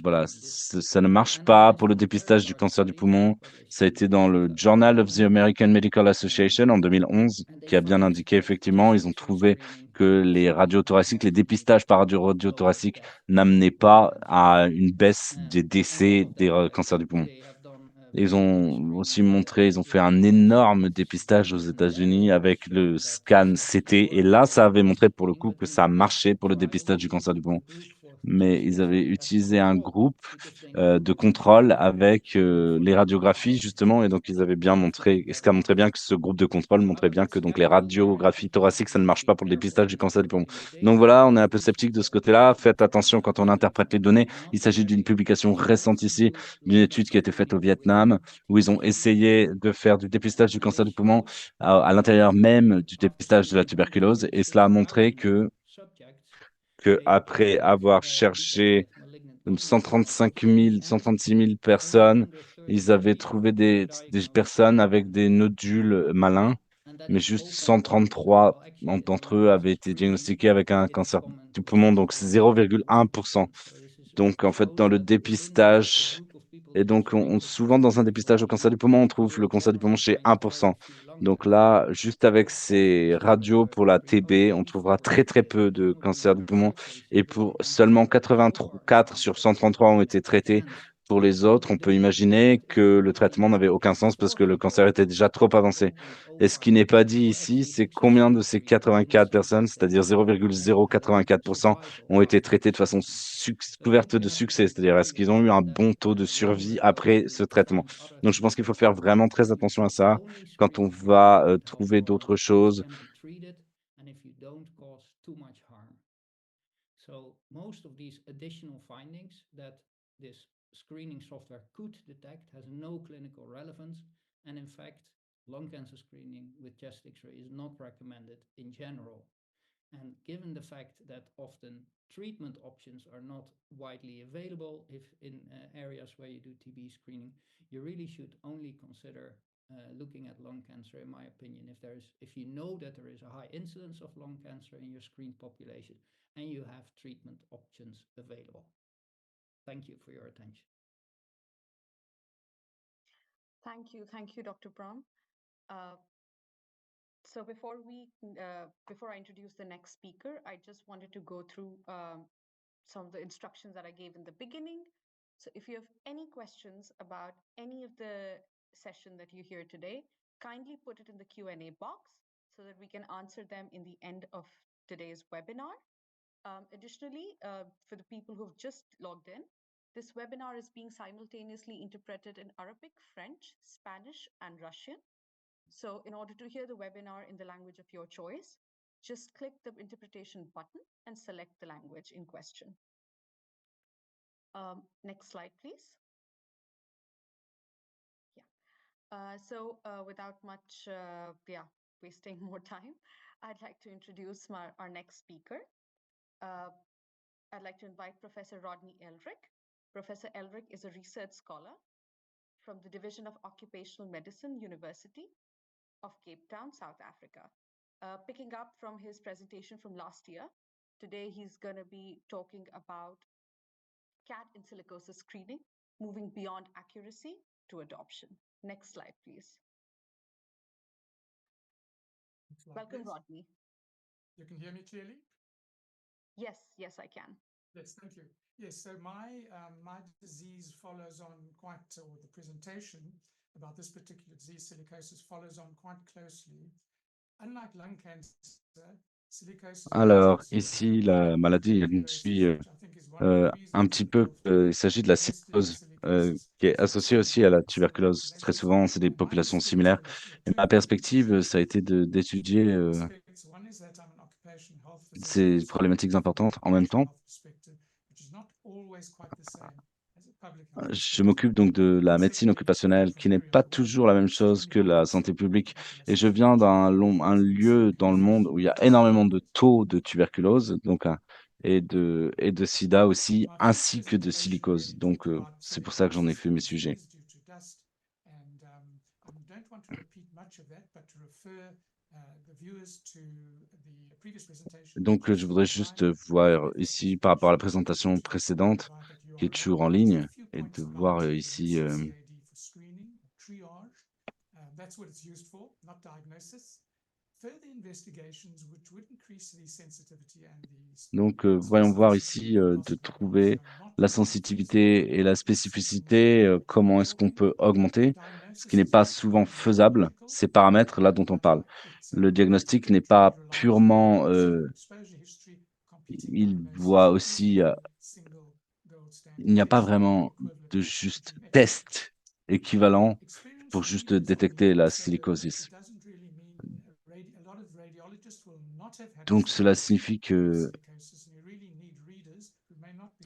voilà, ça ne marche pas pour le dépistage du cancer du poumon. Ça a été dans le Journal of the American Medical Association en 2011, qui a bien indiqué effectivement, ils ont trouvé que les radiothoraciques, les dépistages par radiothoracique n'amenaient pas à une baisse des décès des cancers du poumon. Ils ont aussi montré, ils ont fait un énorme dépistage aux États-Unis avec le scan CT. Et là, ça avait montré pour le coup que ça marchait pour le dépistage du cancer du poumon, mais ils avaient utilisé un groupe de contrôle avec les radiographies justement, et donc ils avaient bien montré, et ce qui a montré bien que ce groupe de contrôle montrait bien que donc les radiographies thoraciques, ça ne marche pas pour le dépistage du cancer du poumon. Donc voilà, on est un peu sceptique de ce côté-là. Faites attention quand on interprète les données. Il s'agit d'une publication récente ici, d'une étude qui a été faite au Vietnam, où ils ont essayé de faire du dépistage du cancer du poumon à l'intérieur même du dépistage de la tuberculose, et cela a montré que après avoir cherché 135 000, 136 000 personnes, ils avaient trouvé des personnes avec des nodules malins, mais juste 133 d'entre eux avaient été diagnostiqués avec un cancer du poumon, donc c'est 0,1%. Donc en fait, dans le dépistage, et donc, souvent, dans un dépistage au cancer du poumon, on trouve le cancer du poumon chez 1%. Donc là, juste avec ces radios pour la TB, on trouvera très, très peu de cancer du poumon. Et pour seulement 84 sur 133 ont été traités. Pour les autres, on peut imaginer que le traitement n'avait aucun sens parce que le cancer était déjà trop avancé. Et ce qui n'est pas dit ici, c'est combien de ces 84 personnes, c'est-à-dire 0,084%, ont été traités de façon couverte de succès, c'est-à-dire est-ce qu'ils ont eu un bon taux de survie après ce traitement. Donc je pense qu'il faut faire vraiment très attention à ça quand on va trouver d'autres choses. So most of these additional findings that this screening software could detect has no clinical relevance. And in fact, lung cancer screening with chest X-ray is not recommended in general. And given the fact that often treatment options are not widely available if in areas where you do TB screening, you really should only consider looking at lung cancer, in my opinion, if you know that there is a high incidence of lung cancer in your screened population and you have treatment options available. Thank you for your attention. Thank you, Dr. Braun. So before I introduce the next speaker, I just wanted to go through some of the instructions that I gave in the beginning. So if you have any questions about any of the session that you hear today, kindly put it in the Q&A box so that we can answer them in the end of today's webinar. Additionally, for the people who've just logged in, this webinar is being simultaneously interpreted in Arabic, French, Spanish, and Russian. So in order to hear the webinar in the language of your choice, just click the interpretation button and select the language in question. Next slide, please. Yeah. Without much wasting more time, I'd like to introduce our next speaker. I'd like to invite Professor Rodney Elric. Professor Elric is a research scholar from the Division of Occupational Medicine, University of Cape Town, South Africa. Picking up from his presentation from last year, today he's going to be talking about CAD in silicosis screening, moving beyond accuracy to adoption. Next slide, please. Welcome, please. Rodney. You can hear me clearly? Yes, I can. Yes, thank you. Yes, so my disease follows on or the presentation about this particular disease, silicosis, follows on quite closely. Unlike lung cancer, silicosis. Alors, ici, la maladie, je suis un petit peu, il s'agit de la silicose. qui est associée aussi à la tuberculose. Très souvent, c'est des populations similaires. Et ma perspective, ça a été d'étudier ces problématiques importantes en même temps. Je m'occupe donc de la médecine occupationnelle, qui n'est pas toujours la même chose que la santé publique. Et je viens un lieu dans le monde où il y a énormément de taux de tuberculose, et de sida aussi, ainsi que de silicose. Donc, c'est pour ça que j'en ai fait mes sujets. Donc, je voudrais juste voir ici, par rapport à la présentation précédente, qui est toujours en ligne, et de voir ici That's what it's used for, not diagnosis. Further investigations which would increase the sensitivity and the Donc, voyons voir ici de trouver la sensitivité et la spécificité, comment est-ce qu'on peut augmenter, ce qui n'est pas souvent faisable, ces paramètres-là dont on parle. Le diagnostic n'est pas purement, il voit aussi, il n'y a pas vraiment de juste test équivalent pour juste détecter la silicosis. Donc, cela signifie que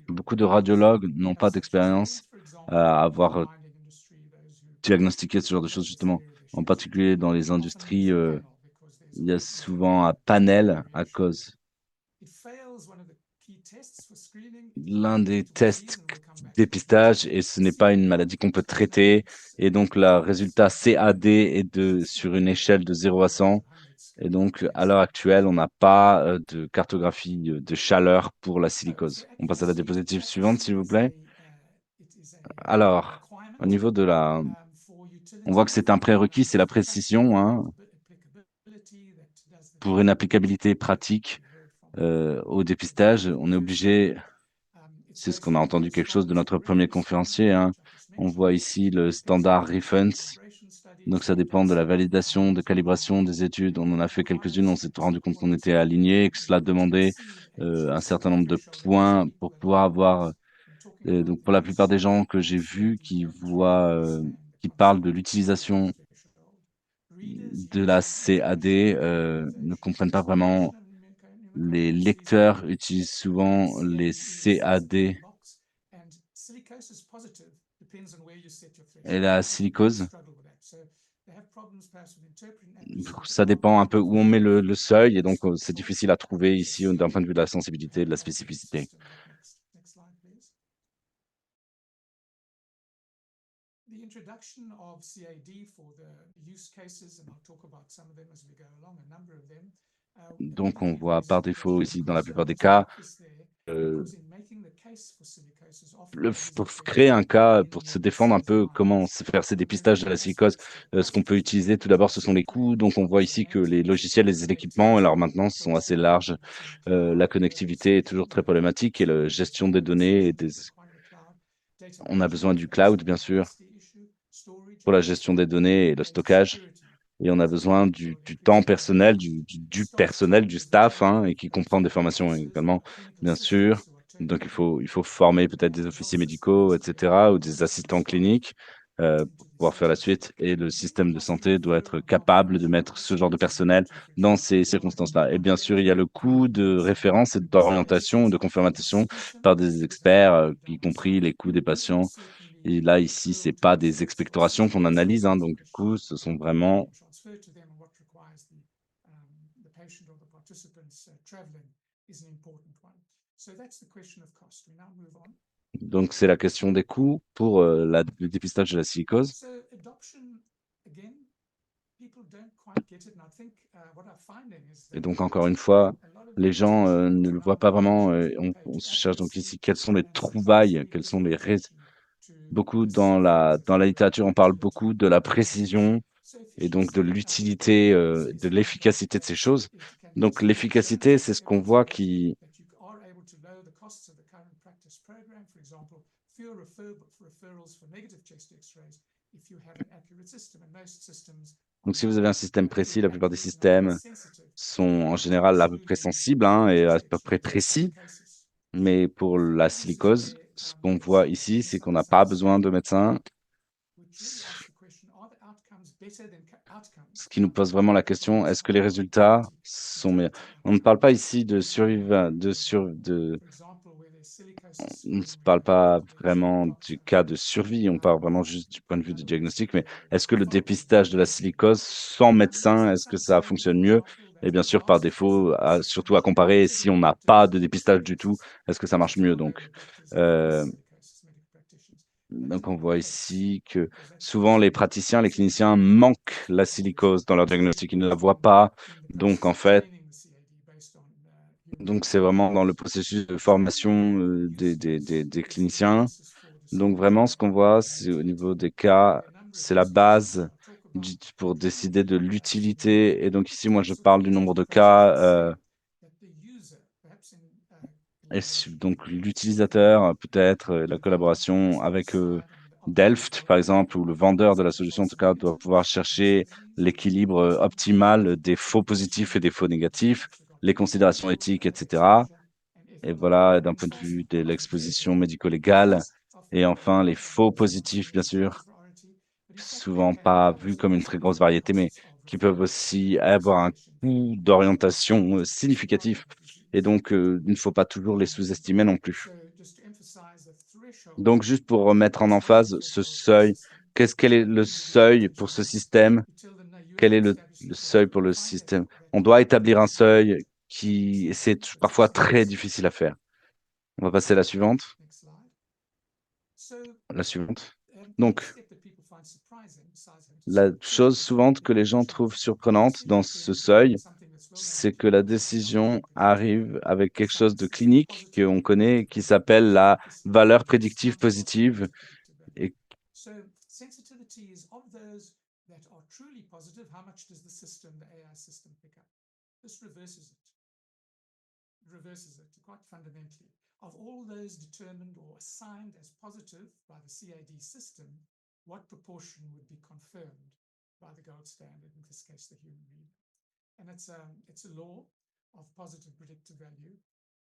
beaucoup de radiologues n'ont pas d'expérience à avoir diagnostiqué ce genre de choses, justement. En particulier dans les industries, il y a souvent un panel à cause. L'un des tests dépistage, et ce n'est pas une maladie qu'on peut traiter. Et donc, le résultat CAD est sur une échelle de 0 à 100. Et donc, à l'heure actuelle, on n'a pas de cartographie de chaleur pour la silicose. On passe à la diapositive suivante, s'il vous plaît. Alors, au niveau de on voit que c'est un prérequis, c'est la précision, hein, pour une applicabilité pratique au dépistage. On est obligé, c'est ce qu'on a entendu quelque chose de notre premier conférencier, hein. On voit ici le standard reference. Donc, ça dépend de la validation, de calibration des études. On en a fait quelques-unes, on s'est rendu compte qu'on était aligné et que cela demandait un certain nombre de points pour pouvoir avoir. Donc, pour la plupart des gens que j'ai vus qui parlent de l'utilisation de la CAD, ne comprennent pas vraiment. Les lecteurs utilisent souvent les CAD et la silicose. Ça dépend un peu où on met le seuil, et donc c'est difficile à trouver ici d'un point de vue de la sensibilité et de la spécificité. The introduction of CAD for the use cases, and I'll talk about some of them as we go along, a number of them. Donc, on voit par défaut ici, dans la plupart des cas, pour créer un cas, pour se défendre un peu comment faire ces dépistages de la silicose, ce qu'on peut utiliser tout d'abord, ce sont les coûts. Donc, on voit ici que les logiciels, les équipements et leur maintenance sont assez larges. La connectivité est toujours très problématique et la gestion des données. On a besoin du cloud, bien sûr, pour la gestion des données et le stockage. Et on a besoin du temps personnel, du personnel, du staff, hein, et qui comprend des formations également, bien sûr. Donc, il faut former peut-être des officiers médicaux, etc., ou des assistants cliniques pour pouvoir faire la suite. Et le système de santé doit être capable de mettre ce genre de personnel dans ces circonstances-là. Et bien sûr, il y a le coût de référence et d'orientation, de confirmation par des experts, y compris les coûts des patients. Et là, ici, c'est pas des expectorations qu'on analyse, hein, donc du coup, ce sont vraiment. Donc, c'est la question des coûts pour le dépistage de la silicose. Et donc, encore une fois, les gens ne le voient pas vraiment. On se cherche donc ici quelles sont les trouvailles, quelles sont les beaucoup dans la littérature, on parle beaucoup de la précision et donc de l'utilité, de l'efficacité de ces choses. Donc, l'efficacité, c'est ce qu'on voit qui. Donc, si vous avez un système précis, la plupart des systèmes sont en général à peu près sensibles, hein, et à peu près précis. Mais pour la silicose, ce qu'on voit ici, c'est qu'on n'a pas besoin de médecins. Ce qui nous pose vraiment la question, est-ce que les résultats sont meilleurs? On ne parle pas ici de on ne parle pas vraiment du cas de survie, on parle vraiment juste du point de vue du diagnostic, mais est-ce que le dépistage de la silicose sans médecin, est-ce que ça fonctionne mieux? Et bien sûr, par défaut, surtout à comparer, si on n'a pas de dépistage du tout, est-ce que ça marche mieux? Donc, on voit ici que souvent les praticiens, les cliniciens manquent la silicose dans leur diagnostic, ils ne la voient pas. Donc, en fait, c'est vraiment dans le processus de formation des cliniciens. Donc, vraiment, ce qu'on voit, c'est au niveau des cas, c'est la base pour décider de l'utilité. Et donc, ici, moi, je parle du nombre de cas. Donc, l'utilisateur, peut-être, la collaboration avec Delft, par exemple, ou le vendeur de la solution, en tout cas, doit pouvoir chercher l'équilibre optimal des faux positifs et des faux négatifs, les considérations éthiques, etc. Et voilà, d'un point de vue de l'exposition médico-légale. Et enfin, les faux positifs, bien sûr, souvent pas vus comme une très grosse variété, mais qui peuvent aussi avoir un coût d'orientation significatif. Et donc, il ne faut pas toujours les sous-estimer non plus. Donc, juste pour remettre en emphase ce seuil, quel est le seuil pour ce système? Quel est le seuil pour le système? On doit établir un seuil qui c'est parfois très difficile à faire. On va passer à la suivante. La suivante. Donc, la chose suivante que les gens trouvent surprenante dans ce seuil, c'est que la décision arrive avec quelque chose de clinique qu'on connaît qui s'appelle la valeur prédictive positive. Et reverses it quite fundamentally. Of all those determined or assigned as positive by the CAD system, what proportion would be confirmed by the gold standard, in this case, the human reader? And it's a law of positive predictive value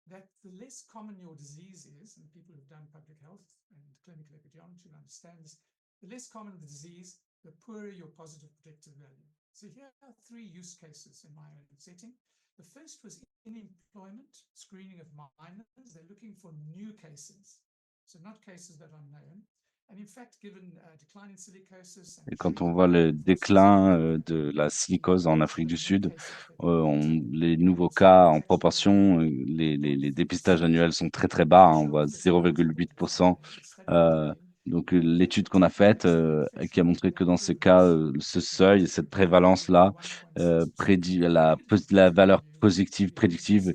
that the less common your disease is, and people who've done public health and clinical epidemiology will understand this, the less common the disease, the poorer your positive predictive value. So here are three use cases in my own setting. The first was in employment, screening of minors. They're looking for new cases, so not cases that are known. And in fact, given decline in silicosis Et quand on voit le déclin de la silicose en Afrique du Sud, les nouveaux cas en proportion, les dépistages annuels sont très très bas, hein, on voit 0,8%. Donc l'étude qu'on a faite qui a montré que dans ces cas, ce seuil, cette prévalence-là prédit la valeur positive prédictive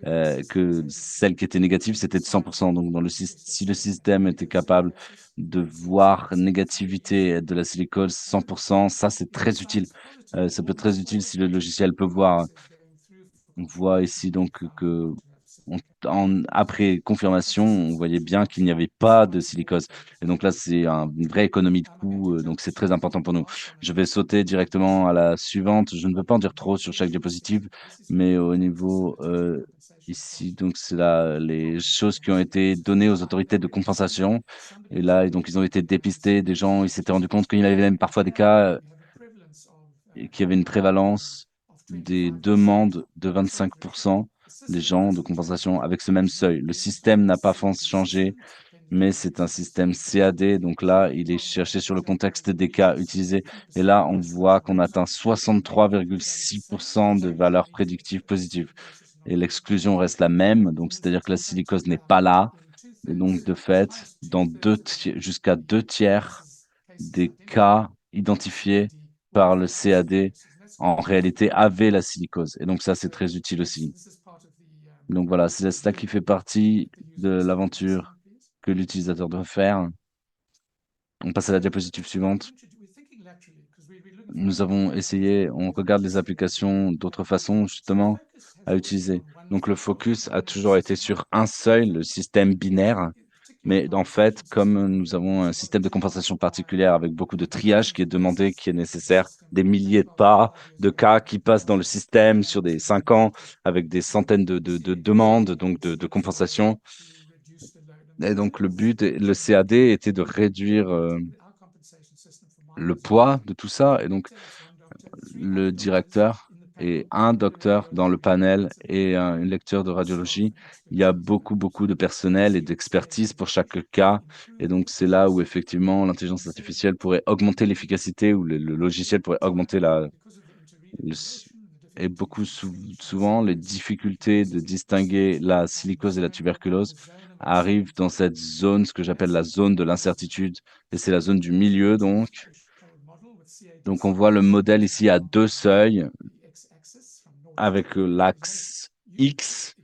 que celle qui était négative, c'était de 100%. Donc si le système était capable de voir négativité de la silicose 100%, ça c'est très utile. Ça peut être très utile si le logiciel peut voir. On voit ici donc que après confirmation, on voyait bien qu'il n'y avait pas de silicose. Et donc là, c'est une vraie économie de coût, donc c'est très important pour nous. Je vais sauter directement à la suivante. Je ne veux pas en dire trop sur chaque diapositive, mais au niveau ici, donc c'est là les choses qui ont été données aux autorités de compensation. Et là, donc ils ont été dépistés. Des gens, ils s'étaient rendus compte qu'il y avait même parfois des cas qui avaient une prévalence des demandes de 25% des gens de compensation avec ce même seuil. Le système n'a pas changé, mais c'est un système CAD. Donc là, il est cherché sur le contexte des cas utilisés. Et là, on voit qu'on atteint 63,6% de valeur prédictive positive. Et l'exclusion reste la même. Donc, c'est-à-dire que la silicose n'est pas là. Et donc, de fait, jusqu'à 2 tiers des cas identifiés par le CAD en réalité avaient la silicose. Et donc ça, c'est très utile aussi. Donc voilà, c'est ça qui fait partie de l'aventure que l'utilisateur doit faire. On passe à la diapositive suivante. Nous avons essayé, on regarde les applications d'autres façons justement à utiliser. Donc le focus a toujours été sur un seuil, le système binaire. Mais en fait, comme nous avons un système de compensation particulière avec beaucoup de triage qui est demandé, qui est nécessaire, des milliers de pas, de cas qui passent dans le système sur des 5 ans avec des centaines de demandes donc de compensation, Et donc, le CAD était de réduire le poids de tout ça. Et donc, le directeur et un docteur dans le panel et une lecture de radiologie. Il y a beaucoup, beaucoup de personnel et d'expertise pour chaque cas. Et donc, c'est là où effectivement l'intelligence artificielle pourrait augmenter l'efficacité ou le logiciel pourrait augmenter le s- et souvent, les difficultés de distinguer la silicose et la tuberculose arrivent dans cette zone, ce que j'appelle la zone de l'incertitude. Et c'est la zone du milieu, donc. Donc, on voit le modèle ici à deux seuils avec l'axe X.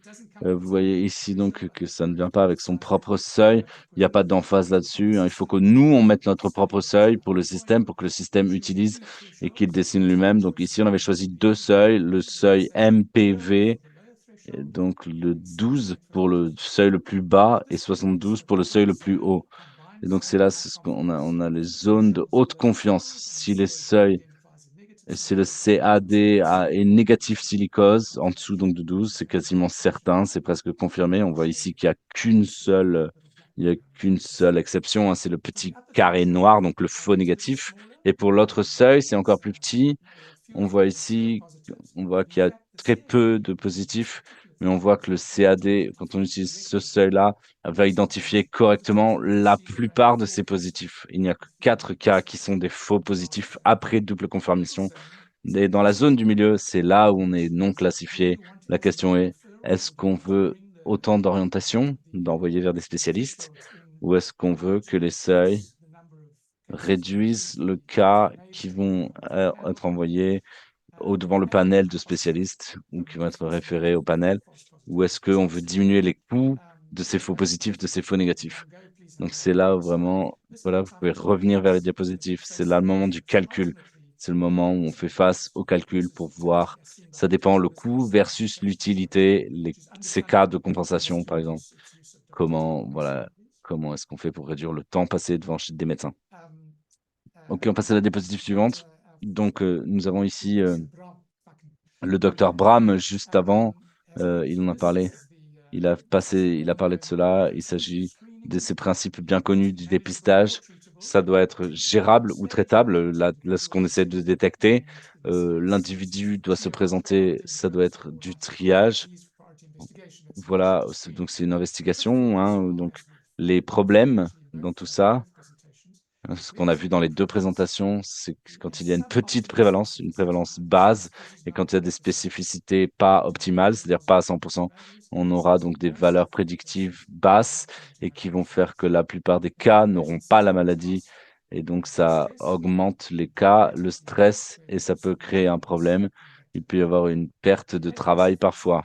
Vous voyez ici donc que ça ne vient pas avec son propre seuil. Il n'y a pas d'emphase là-dessus, hein. Il faut que nous, on mette notre propre seuil pour le système, pour que le système utilise et qu'il dessine lui-même. Donc ici, on avait choisi deux seuils, le seuil MPV, et donc le 12 pour le seuil le plus bas et 72 pour le seuil le plus haut. Et donc c'est là c'est ce qu'on a, on a les zones de haute confiance. Si les seuils c'est le CAD est négatif silicose, en dessous donc de 12, c'est quasiment certain, c'est presque confirmé. On voit ici qu'il n'y a il y a qu'une seule exception, hein, c'est le petit carré noir, donc le faux négatif. Et pour l'autre seuil, c'est encore plus petit. On voit ici, on voit qu'il y a très peu de positifs, mais on voit que le CAD, quand on utilise ce seuil-là, va identifier correctement la plupart de ces positifs. Il n'y a que 4 cas qui sont des faux positifs après double confirmation. Et dans la zone du milieu, c'est là où on est non classifié. La question est, est-ce qu'on veut autant d'orientation, d'envoyer vers des spécialistes, ou est-ce qu'on veut que les seuils réduisent le cas qui vont être envoyés devant le panel de spécialistes ou qui vont être référés au panel, ou est-ce qu'on veut diminuer les coûts de ces faux positifs, de ces faux négatifs? Donc c'est là où vraiment, voilà, vous pouvez revenir vers les diapositives. C'est là le moment du calcul. C'est le moment où on fait face au calcul pour voir, ça dépend le coût versus l'utilité, ces cas de compensation, par exemple. Voilà, comment est-ce qu'on fait pour réduire le temps passé devant chez des médecins? Ok, on passe à la diapositive suivante. Donc, nous avons ici le docteur Bram, juste avant, il en a parlé. Il a parlé de cela. Il s'agit de ces principes bien connus du dépistage. Ça doit être gérable ou traitable, là, ce qu'on essaie de détecter. L'individu doit se présenter, ça doit être du triage. Voilà, donc c'est une investigation, hein, donc les problèmes dans tout ça. Ce qu'on a vu dans les deux présentations, c'est que quand il y a une prévalence base, et quand il y a des spécificités pas optimales, c'est-à-dire pas à 100%, on aura donc des valeurs prédictives basses et qui vont faire que la plupart des cas n'auront pas la maladie. Et donc, ça augmente les cas, le stress, et ça peut créer un problème. Il peut y avoir une perte de travail parfois.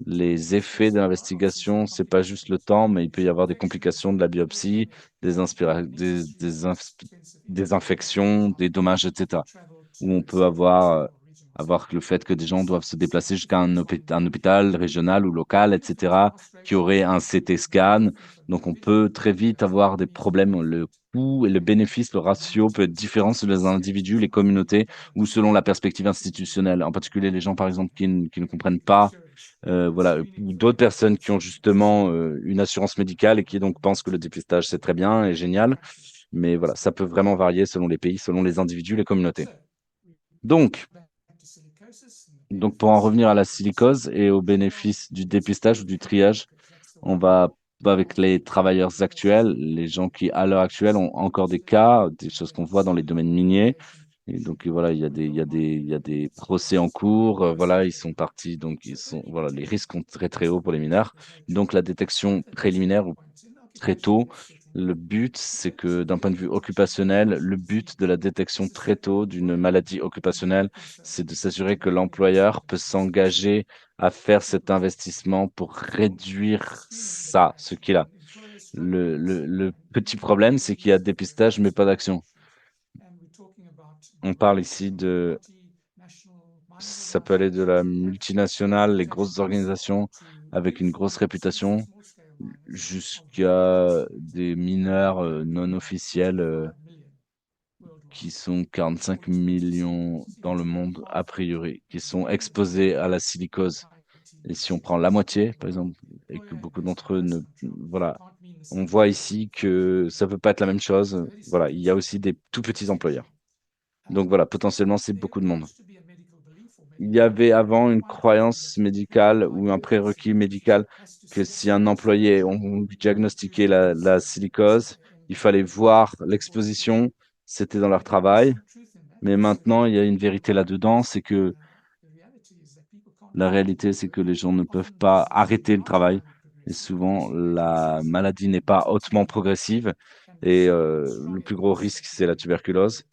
Les effets de l'investigation, c'est pas juste le temps, mais il peut y avoir des complications de la biopsie, des infections, des dommages, etc. Où on peut avoir le fait que des gens doivent se déplacer jusqu'à un hôpital régional ou local, etc., qui aurait un CT scan. Donc, on peut très vite avoir des problèmes. Le coût et le bénéfice, le ratio peut être différent selon les individus, les communautés ou selon la perspective institutionnelle. En particulier, les gens, par exemple, qui ne comprennent pas voilà, ou d'autres personnes qui ont justement une assurance médicale et qui donc pensent que le dépistage c'est très bien et génial. Mais voilà, ça peut vraiment varier selon les pays, selon les individus, les communautés. Donc, pour en revenir à la silicose et aux bénéfices du dépistage ou du triage, on va avec les travailleurs actuels, les gens qui à l'heure actuelle ont encore des cas, des choses qu'on voit dans les domaines miniers. Et donc voilà, il y a des procès en cours. Voilà, ils sont partis, donc voilà, les risques sont très très hauts pour les mineurs. Donc la détection préliminaire ou très tôt, le but, c'est que d'un point de vue occupationnel, le but de la détection très tôt d'une maladie occupationnelle, c'est de s'assurer que l'employeur peut s'engager à faire cet investissement pour réduire ça, ce qu'il a. Le petit problème, c'est qu'il y a dépistage, mais pas d'action. On parle ici ça peut aller de la multinationale, les grosses organisations avec une grosse réputation, jusqu'à des mineurs non officiels qui sont 45 millions dans le monde, a priori, qui sont exposés à la silicose. Et si on prend la moitié, par exemple, et que beaucoup d'entre eux ne... Voilà, on voit ici que ça peut pas être la même chose. Voilà, il y a aussi des tout petits employeurs. Donc voilà, potentiellement, c'est beaucoup de monde. Il y avait avant une croyance médicale ou un prérequis médical que si un employé, on lui diagnostiquait la silicose, il fallait voir l'exposition, c'était dans leur travail. Mais maintenant, il y a une vérité là-dedans, c'est que la réalité, c'est que les gens ne peuvent pas arrêter le travail. Et souvent, la maladie n'est pas hautement progressive. Et le plus gros risque, c'est la tuberculose.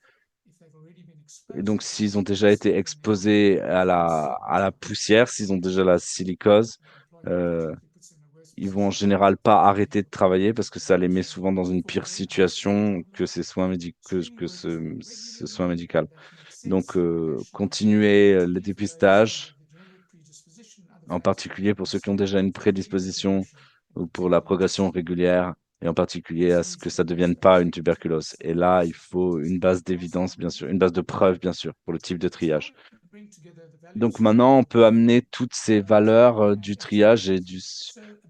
Et donc, s'ils ont déjà été exposés à la poussière, s'ils ont déjà la silicose, euh, ils vont en général pas arrêter de travailler parce que ça les met souvent dans une pire situation que ces soins que ce soin médical. Donc, continuer le dépistage, en particulier pour ceux qui ont déjà une prédisposition ou pour la progression régulière, et en particulier à ce que ça ne devienne pas une tuberculose. Et là, il faut une base d'évidence, bien sûr, une base de preuve, bien sûr, pour le type de triage. Donc maintenant, on peut amener toutes ces valeurs du triage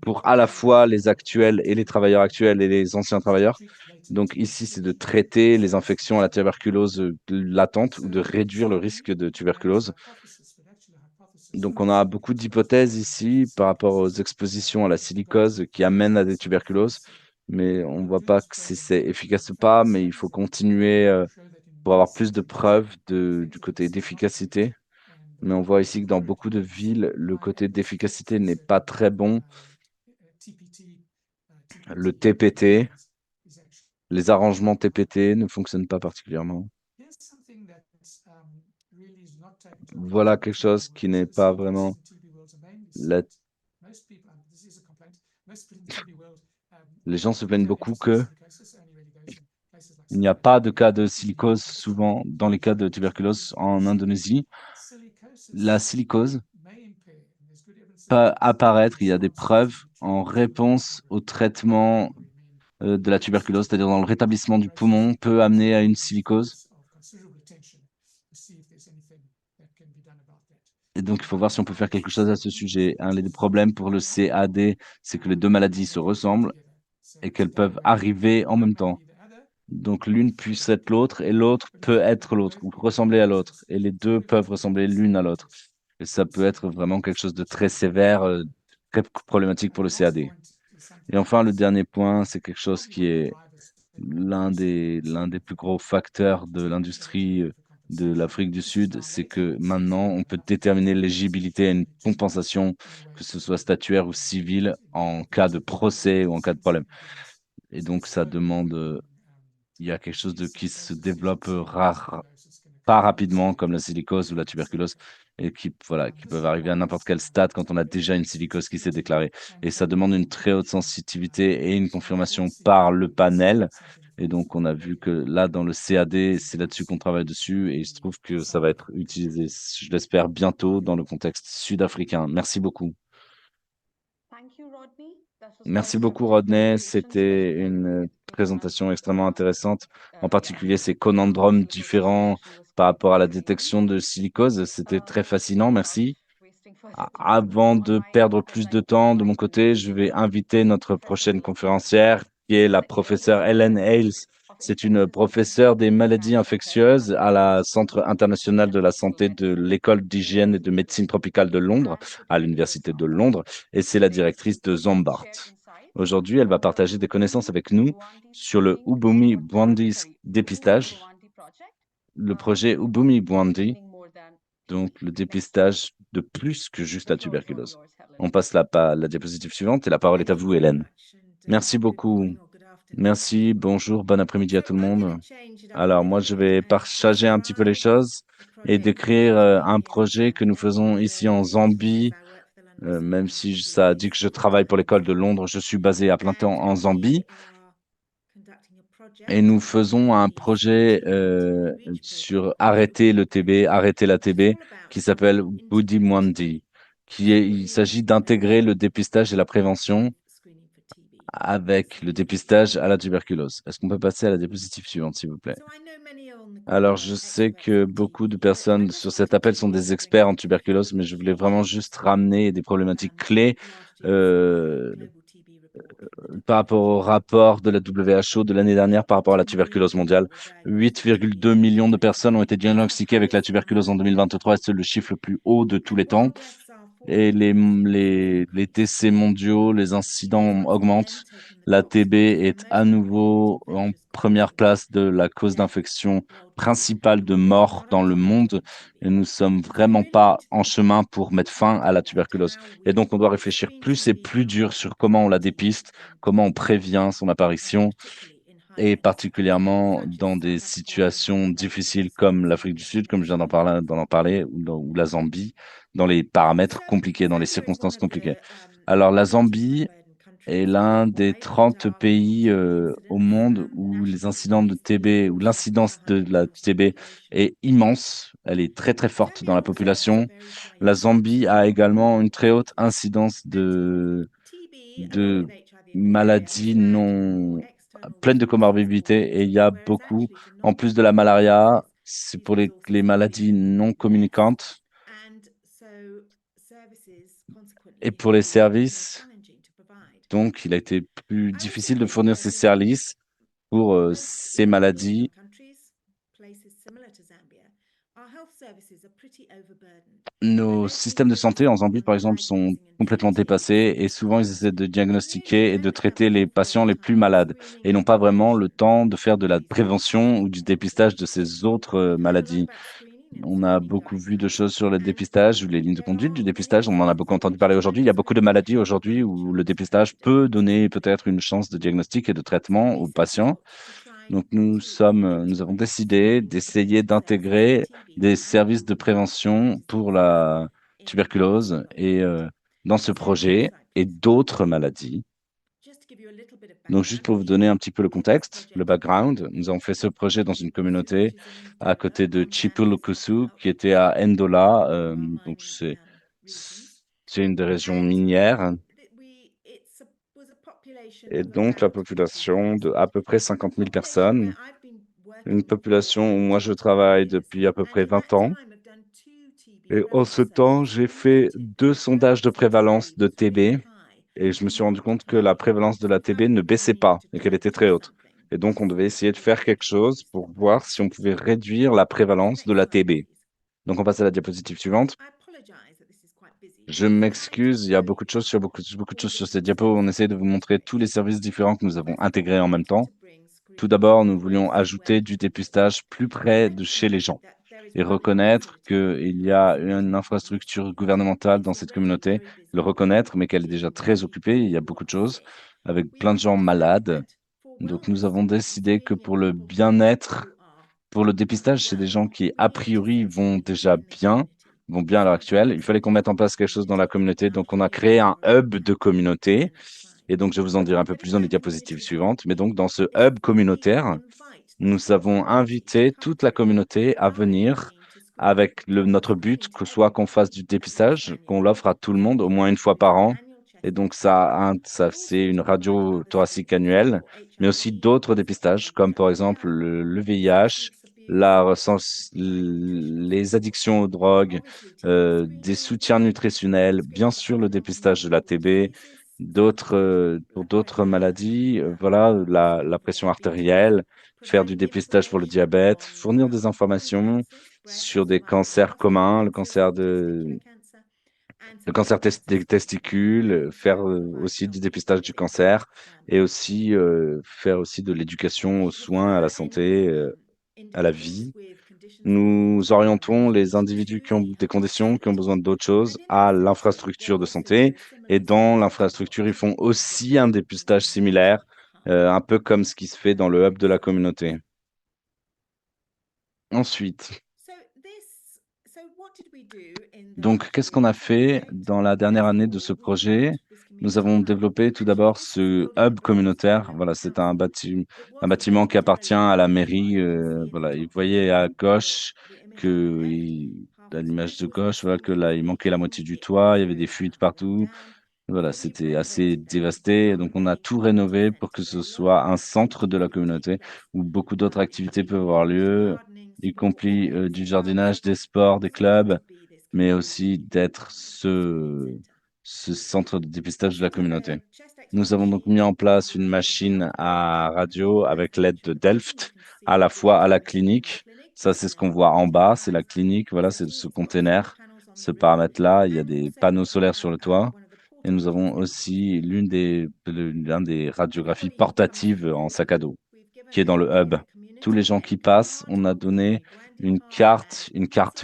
pour à la fois les actuels et les travailleurs actuels et les anciens travailleurs. Donc ici, c'est de traiter les infections à la tuberculose latente ou de réduire le risque de tuberculose. Donc on a beaucoup d'hypothèses ici par rapport aux expositions à la silicose qui amènent à des tuberculoses, mais on ne voit pas que c'est efficace ou pas, mais il faut continuer pour avoir plus de preuves du côté d'efficacité. Mais on voit ici que dans beaucoup de villes, le côté d'efficacité n'est pas très bon. Le TPT, les arrangements TPT ne fonctionnent pas particulièrement. Voilà quelque chose qui n'est pas vraiment la... Les gens se plaignent beaucoup que il n'y a pas de cas de silicose souvent dans les cas de tuberculose en Indonésie. La silicose peut apparaître, il y a des preuves en réponse au traitement de la tuberculose, c'est-à-dire dans le rétablissement du poumon, peut amener à une silicose. Et donc, il faut voir si on peut faire quelque chose à ce sujet. Un des problèmes pour le CAD, c'est que les deux maladies se ressemblent et qu'elles peuvent arriver en même temps. Donc, l'une puisse être l'autre et l'autre peut être l'autre ou ressembler à l'autre. Et les deux peuvent ressembler l'une à l'autre. Et ça peut être vraiment quelque chose de très sévère, très problématique pour le CAD. Et enfin, le dernier point, c'est quelque chose qui est l'un des plus gros facteurs de l'industrie de l'Afrique du Sud, c'est que maintenant, on peut déterminer l'éligibilité à une compensation, que ce soit statuaire ou civile, en cas de procès ou en cas de problème. Et donc, ça demande, il y a quelque chose qui se développe pas rapidement, comme la silicose ou la tuberculose, et voilà, qui peuvent arriver à n'importe quel stade quand on a déjà une silicose qui s'est déclarée. Et ça demande une très haute sensitivité et une confirmation par le panel. Et donc, on a vu que là, dans le CAD, c'est là-dessus qu'on travaille dessus, et il se trouve que ça va être utilisé, je l'espère, bientôt dans le contexte sud-africain. Merci beaucoup. Merci beaucoup, Rodney. C'était une présentation extrêmement intéressante. En particulier, ces conundrums différents par rapport à la détection de silicose. C'était très fascinant. Merci. Avant de perdre plus de temps, de mon côté, je vais inviter notre prochaine conférencière, qui est la professeure Helen Hales. C'est une professeure des maladies infectieuses à la Centre international de la santé de l'École d'hygiène et de médecine tropicale de Londres, à l'Université de Londres, et c'est la directrice de Zombart. Aujourd'hui, elle va partager des connaissances avec nous sur le Ubumi Bwandi dépistage, le projet Ubumi Bwandi, donc le dépistage de plus que juste la tuberculose. On passe la diapositive suivante et la parole est à vous, Hélène. Merci beaucoup. Merci, bonjour, bon après-midi à tout le monde. Alors, moi, je vais partager un petit peu les choses et décrire un projet que nous faisons ici en Zambie. Même si ça dit que je travaille pour l'école de Londres, je suis basé à plein temps en Zambie. Et nous faisons un projet sur arrêter le TB, arrêter la TB, qui s'appelle Budi Mwandi. Il s'agit d'intégrer le dépistage et la prévention avec le dépistage à la tuberculose. Est-ce qu'on peut passer à la diapositive suivante, s'il vous plaît? Alors, je sais que beaucoup de personnes sur cet appel sont des experts en tuberculose, mais je voulais vraiment juste ramener des problématiques clés euh, par rapport au rapport de la WHO de l'année dernière par rapport à la tuberculose mondiale. 8,2 millions de personnes ont été diagnostiquées avec la tuberculose en 2023, et c'est le chiffre le plus haut de tous les temps. Et les décès mondiaux, les incidents augmentent. La TB est à nouveau en première place de la cause d'infection principale de mort dans le monde. Et nous sommes vraiment pas en chemin pour mettre fin à la tuberculose. Et donc, on doit réfléchir plus et plus dur sur comment on la dépiste, comment on prévient son apparition, et particulièrement dans des situations difficiles comme l'Afrique du Sud, comme je viens d'en parler, ou la Zambie, dans les paramètres compliqués, dans les circonstances compliquées. Alors, la Zambie est l'un des 30 pays au monde où les incidents de TB, où l'incidence de la TB est immense. Elle est très, très forte dans la population. La Zambie a également une très haute incidence de maladies non pleines de comorbidités, et il y a beaucoup, en plus de la malaria, c'est pour les maladies non communicantes, et pour les services. Donc, il a été plus difficile de fournir ces services pour ces maladies. Nos systèmes de santé en Zambie, par exemple, sont complètement dépassés, et souvent ils essaient de diagnostiquer et de traiter les patients les plus malades et n'ont pas vraiment le temps de faire de la prévention ou du dépistage de ces autres maladies. On a beaucoup vu de choses sur le dépistage ou les lignes de conduite du dépistage. On en a beaucoup entendu parler aujourd'hui. Il y a beaucoup de maladies aujourd'hui où le dépistage peut donner peut-être une chance de diagnostic et de traitement aux patients. Donc, nous avons décidé d'essayer d'intégrer des services de prévention pour la tuberculose et dans ce projet et d'autres maladies. Donc, juste pour vous donner un petit peu le contexte, le background, nous avons fait ce projet dans une communauté à côté de Chipulcosù, qui était à Ndola. Donc, c'est une des régions minières. Et donc, la population de à peu près 50 000 personnes, une population où moi je travaille depuis à peu près 20 ans. Et en ce temps, j'ai fait 2 sondages de prévalence de TB, et je me suis rendu compte que la prévalence de la TB ne baissait pas et qu'elle était très haute. Et donc, on devait essayer de faire quelque chose pour voir si on pouvait réduire la prévalence de la TB. Donc, on passe à la diapositive suivante. Je m'excuse, il y a beaucoup de choses sur beaucoup de choses sur cette diapo. On essaie de vous montrer tous les services différents que nous avons intégrés en même temps. Tout d'abord, nous voulions ajouter du dépistage plus près de chez les gens et reconnaître qu'il y a une infrastructure gouvernementale dans cette communauté, le reconnaître, mais qu'elle est déjà très occupée. Il y a beaucoup de choses avec plein de gens malades. Donc, nous avons décidé que pour le bien-être, pour le dépistage, c'est des gens qui, a priori, vont bien à l'heure actuelle. Il fallait qu'on mette en place quelque chose dans la communauté. Donc, on a créé un hub de communauté. Et donc, je vais vous en dire un peu plus dans les diapositives suivantes. Mais donc, dans ce hub communautaire, nous avons invité toute la communauté à venir avec notre but, que soit qu'on fasse du dépistage, qu'on l'offre à tout le monde au moins une fois par an. Et donc, c'est une radio thoracique annuelle, mais aussi d'autres dépistages, comme par exemple le VIH, les addictions aux drogues, des soutiens nutritionnels, bien sûr le dépistage de la TB, pour d'autres maladies, voilà, la pression artérielle, faire du dépistage pour le diabète, fournir des informations sur des cancers communs, le cancer des testicules, faire aussi du dépistage du cancer, et aussi faire aussi de l'éducation aux soins, à la santé, à la vie. Nous orientons les individus qui ont des conditions, qui ont besoin d'autres choses, à l'infrastructure de santé. Et dans l'infrastructure, ils font aussi un dépistage similaire, un peu comme ce qui se fait dans le hub de la communauté. Ensuite, donc, qu'est-ce qu'on a fait dans la dernière année de ce projet? Nous avons développé tout d'abord ce hub communautaire. Voilà, c'est un bâtiment qui appartient à la mairie. Voilà, vous voyez à gauche à l'image de gauche, voilà, que là, il manquait la moitié du toit, il y avait des fuites partout. Voilà, c'était assez dévasté. Donc, on a tout rénové pour que ce soit un centre de la communauté où beaucoup d'autres activités peuvent avoir lieu. y compris du jardinage, des sports, des clubs, mais aussi d'être ce centre de dépistage de la communauté. Nous avons donc mis en place une machine à radio avec l'aide de Delft, à la fois à la clinique. Ça, c'est ce qu'on voit en bas, c'est la clinique. Voilà, c'est ce container, ce paramètre-là. Il y a des panneaux solaires sur le toit. Et nous avons aussi l'un des radiographies portatives en sac à dos, qui est dans le hub. Tous les gens qui passent, on a donné une carte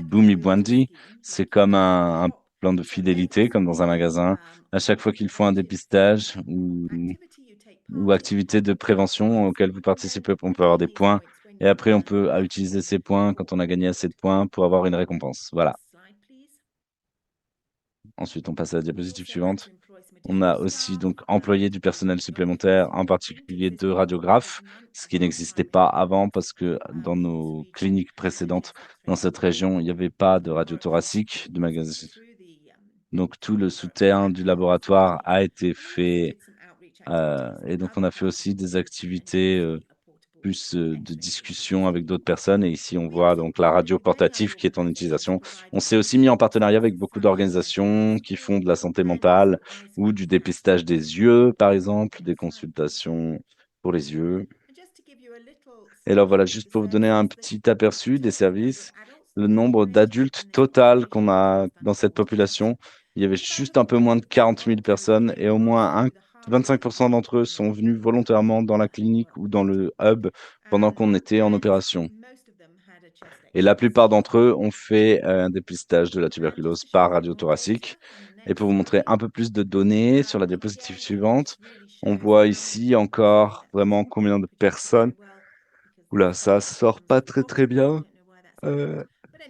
Boomy Brandy. C'est comme un plan de fidélité, comme dans un magasin. À chaque fois qu'ils font un dépistage ou activité de prévention auquel vous participez, on peut avoir des points. Et après, on peut utiliser ces points quand on a gagné assez de points pour avoir une récompense. Voilà. Ensuite, on passe à la diapositive suivante. On a aussi donc employé du personnel supplémentaire, en particulier deux radiographes, ce qui n'existait pas avant parce que dans nos cliniques précédentes dans cette région, il n'y avait pas de radiothoracique, de magasin. Donc tout le soutien du laboratoire a été fait et donc on a fait aussi des activités plus de discussion avec d'autres personnes. Et ici, on voit donc la radio portative qui est en utilisation. On s'est aussi mis en partenariat avec beaucoup d'organisations qui font de la santé mentale ou du dépistage des yeux, par exemple, des consultations pour les yeux. Et alors voilà, juste pour vous donner un petit aperçu des services, le nombre d'adultes total qu'on a dans cette population, il y avait juste un peu moins de 40 000 personnes et au moins 25% d'entre eux sont venus volontairement dans la clinique ou dans le hub pendant qu'on était en opération. Et la plupart d'entre eux ont fait un dépistage de la tuberculose par radiothoracique. Et pour vous montrer un peu plus de données sur la diapositive suivante, on voit ici encore vraiment combien de personnes. Oula, ça sort pas très bien.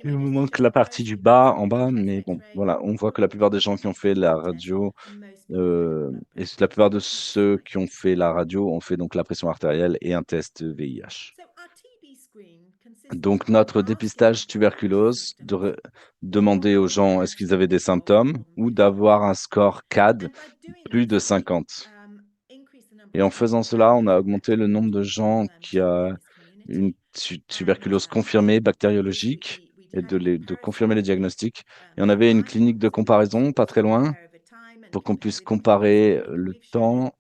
Il me manque la partie du bas, en bas, mais bon, voilà, on voit que la plupart des gens qui ont fait la radio, et la plupart de ceux qui ont fait la radio ont fait donc la pression artérielle et un test VIH. Donc notre dépistage tuberculose, demander aux gens est-ce qu'ils avaient des symptômes ou d'avoir un score CAD plus de 50. Et en faisant cela, on a augmenté le nombre de gens qui a une tuberculose confirmée bactériologique et de confirmer les diagnostics. Et on avait une clinique de comparaison pas très loin pour qu'on puisse comparer le temps.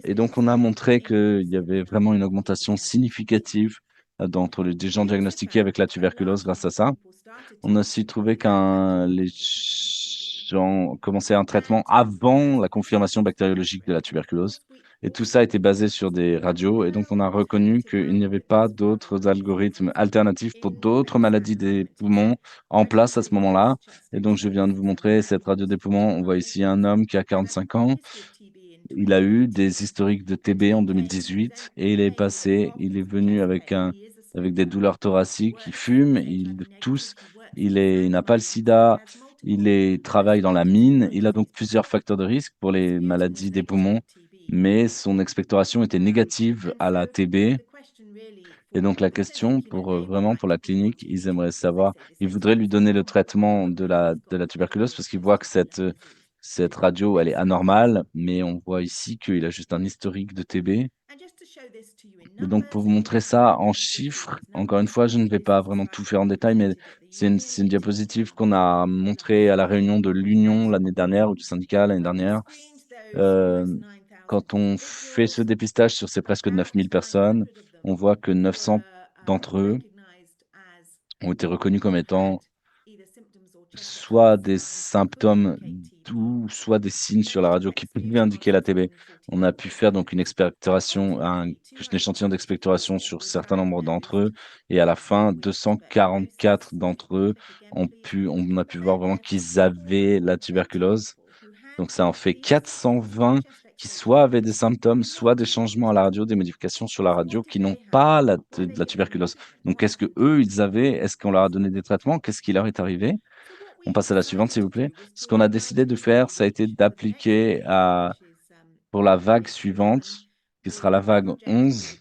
Et donc, on a montré qu'il y avait vraiment une augmentation significative entre les gens diagnostiqués avec la tuberculose grâce à ça. On a aussi trouvé que les gens commençaient un traitement avant la confirmation bactériologique de la tuberculose. Et tout ça était basé sur des radios. Et donc, on a reconnu qu'il n'y avait pas d'autres algorithmes alternatifs pour d'autres maladies des poumons en place à ce moment-là. Et donc, je viens de vous montrer cette radio des poumons. On voit ici un homme qui a 45 ans. Il a eu des historiques de TB en 2018 et il est venu avec des douleurs thoraciques. Il fume, il tousse, il n'a pas le sida, travaille dans la mine. Il a donc plusieurs facteurs de risque pour les maladies des poumons, mais son expectoration était négative à la TB. Et donc la question vraiment pour la clinique, ils aimeraient savoir, ils voudraient lui donner le traitement de la tuberculose parce qu'ils voient que cette radio, elle est anormale, mais on voit ici qu'il a juste un historique de TB. Et donc pour vous montrer ça en chiffres, encore une fois, je ne vais pas vraiment tout faire en détail, mais c'est une diapositive qu'on a montrée à la réunion de l'Union l'année dernière ou du syndicat l'année dernière. Quand on fait ce dépistage sur ces presque 9000 personnes, on voit que 900 d'entre eux ont été reconnus comme étant soit des symptômes doux, soit des signes sur la radio qui pouvaient indiquer la TB. On a pu faire donc une expectoration, un échantillon d'expectoration sur certains nombres d'entre eux, et à la fin, 244 d'entre eux on a pu voir vraiment qu'ils avaient la tuberculose. Donc ça en fait 420 qui soit avaient des symptômes, soit des changements à la radio, des modifications sur la radio qui n'ont pas de la tuberculose. Donc qu'est-ce que eux ils avaient? Est-ce qu'on leur a donné des traitements? Qu'est-ce qui leur est arrivé? On passe à la suivante, s'il vous plaît. Ce qu'on a décidé de faire, ça a été d'appliquer pour la vague suivante, qui sera la vague 11,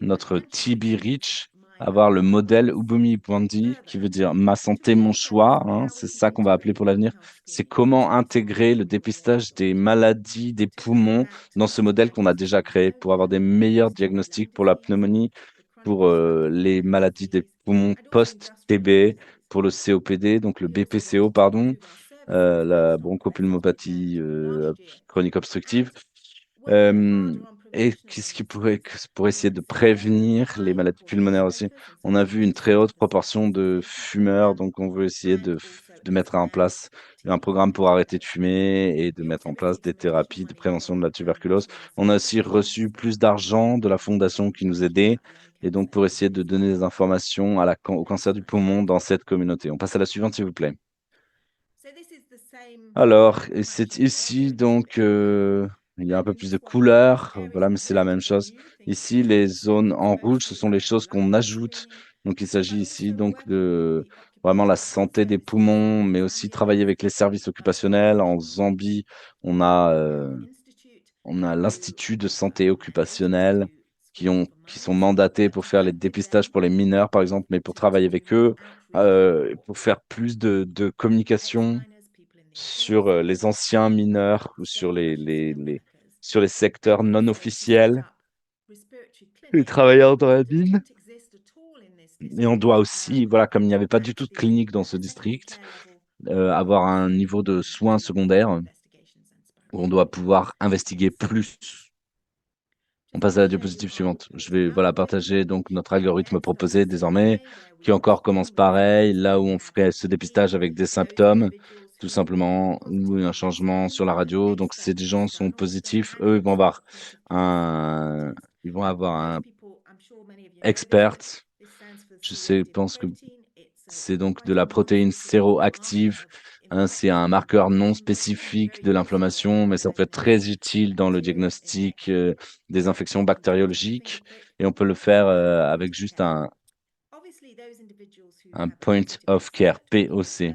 notre TB Reach, avoir le modèle Ubumi Bwandi, qui veut dire ma santé, mon choix. Hein, c'est ça qu'on va appeler pour l'avenir. C'est comment intégrer le dépistage des maladies des poumons dans ce modèle qu'on a déjà créé pour avoir des meilleurs diagnostics pour la pneumonie, pour les maladies des poumons post-TB, pour le COPD, donc le BPCO, pardon, la bronchopulmopathie chronique obstructive. Et qu'est-ce qui pourrait, pour essayer de prévenir les maladies pulmonaires aussi? On a vu une très haute proportion de fumeurs, donc on veut essayer de mettre en place un programme pour arrêter de fumer et de mettre en place des thérapies de prévention de la tuberculose. On a aussi reçu plus d'argent de la fondation qui nous aidait, et donc pour essayer de donner des informations au cancer du poumon dans cette communauté. On passe à la suivante, s'il vous plaît. Alors, et c'est ici, donc, il y a un peu plus de couleurs, voilà, mais c'est la même chose. Ici, les zones en rouge, ce sont les choses qu'on ajoute. Donc, il s'agit ici donc de vraiment la santé des poumons, mais aussi travailler avec les services occupationnels. En Zambie, on a, euh, on a l'Institut de santé occupationnelle qui sont mandatés pour faire les dépistages pour les mineurs, par exemple, mais pour travailler avec eux, pour faire plus de communication sur les anciens mineurs ou sur sur les secteurs non officiels, les travailleurs dans la mine. Et on doit aussi, voilà, comme il n'y avait pas du tout de clinique dans ce district, avoir un niveau de soins secondaires où on doit pouvoir investiguer plus. On passe à la diapositive suivante. Je vais voilà, partager donc notre algorithme proposé désormais, qui encore commence pareil, là où on ferait ce dépistage avec des symptômes, tout simplement, ou un changement sur la radio. Donc, si des gens sont positifs, eux, ils vont avoir un expert. Je pense que c'est donc de la protéine séroactive. Hein, c'est un marqueur non spécifique de l'inflammation, mais ça peut être très utile dans le diagnostic des infections bactériologiques. Et on peut le faire avec juste un point of care, POC.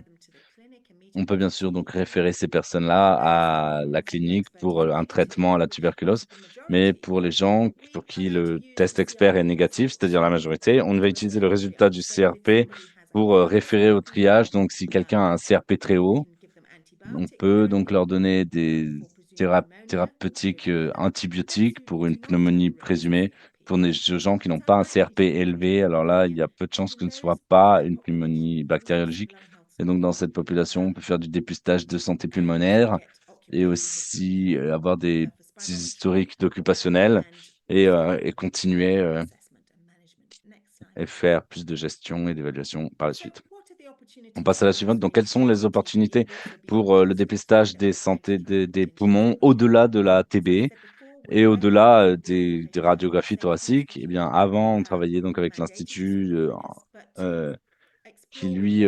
On peut bien sûr donc référer ces personnes-là à la clinique pour un traitement à la tuberculose, mais pour les gens pour qui le test expert est négatif, c'est-à-dire la majorité, on va utiliser le résultat du CRP pour référer au triage. Donc, si quelqu'un a un CRP très haut, on peut donc leur donner des thérapeutiques antibiotiques pour une pneumonie présumée. Pour des gens qui n'ont pas un CRP élevé, alors là, il y a peu de chances que ce ne soit pas une pneumonie bactériologique. Et donc, dans cette population, on peut faire du dépistage de santé pulmonaire et aussi avoir des petits historiques d'occupationnel et continuer et faire plus de gestion et d'évaluation par la suite. On passe à la suivante. Donc, quelles sont les opportunités pour le dépistage des poumons au-delà de la TB et au-delà des radiographies thoraciques? Eh bien, avant, on travaillait donc avec l'Institut qui, lui,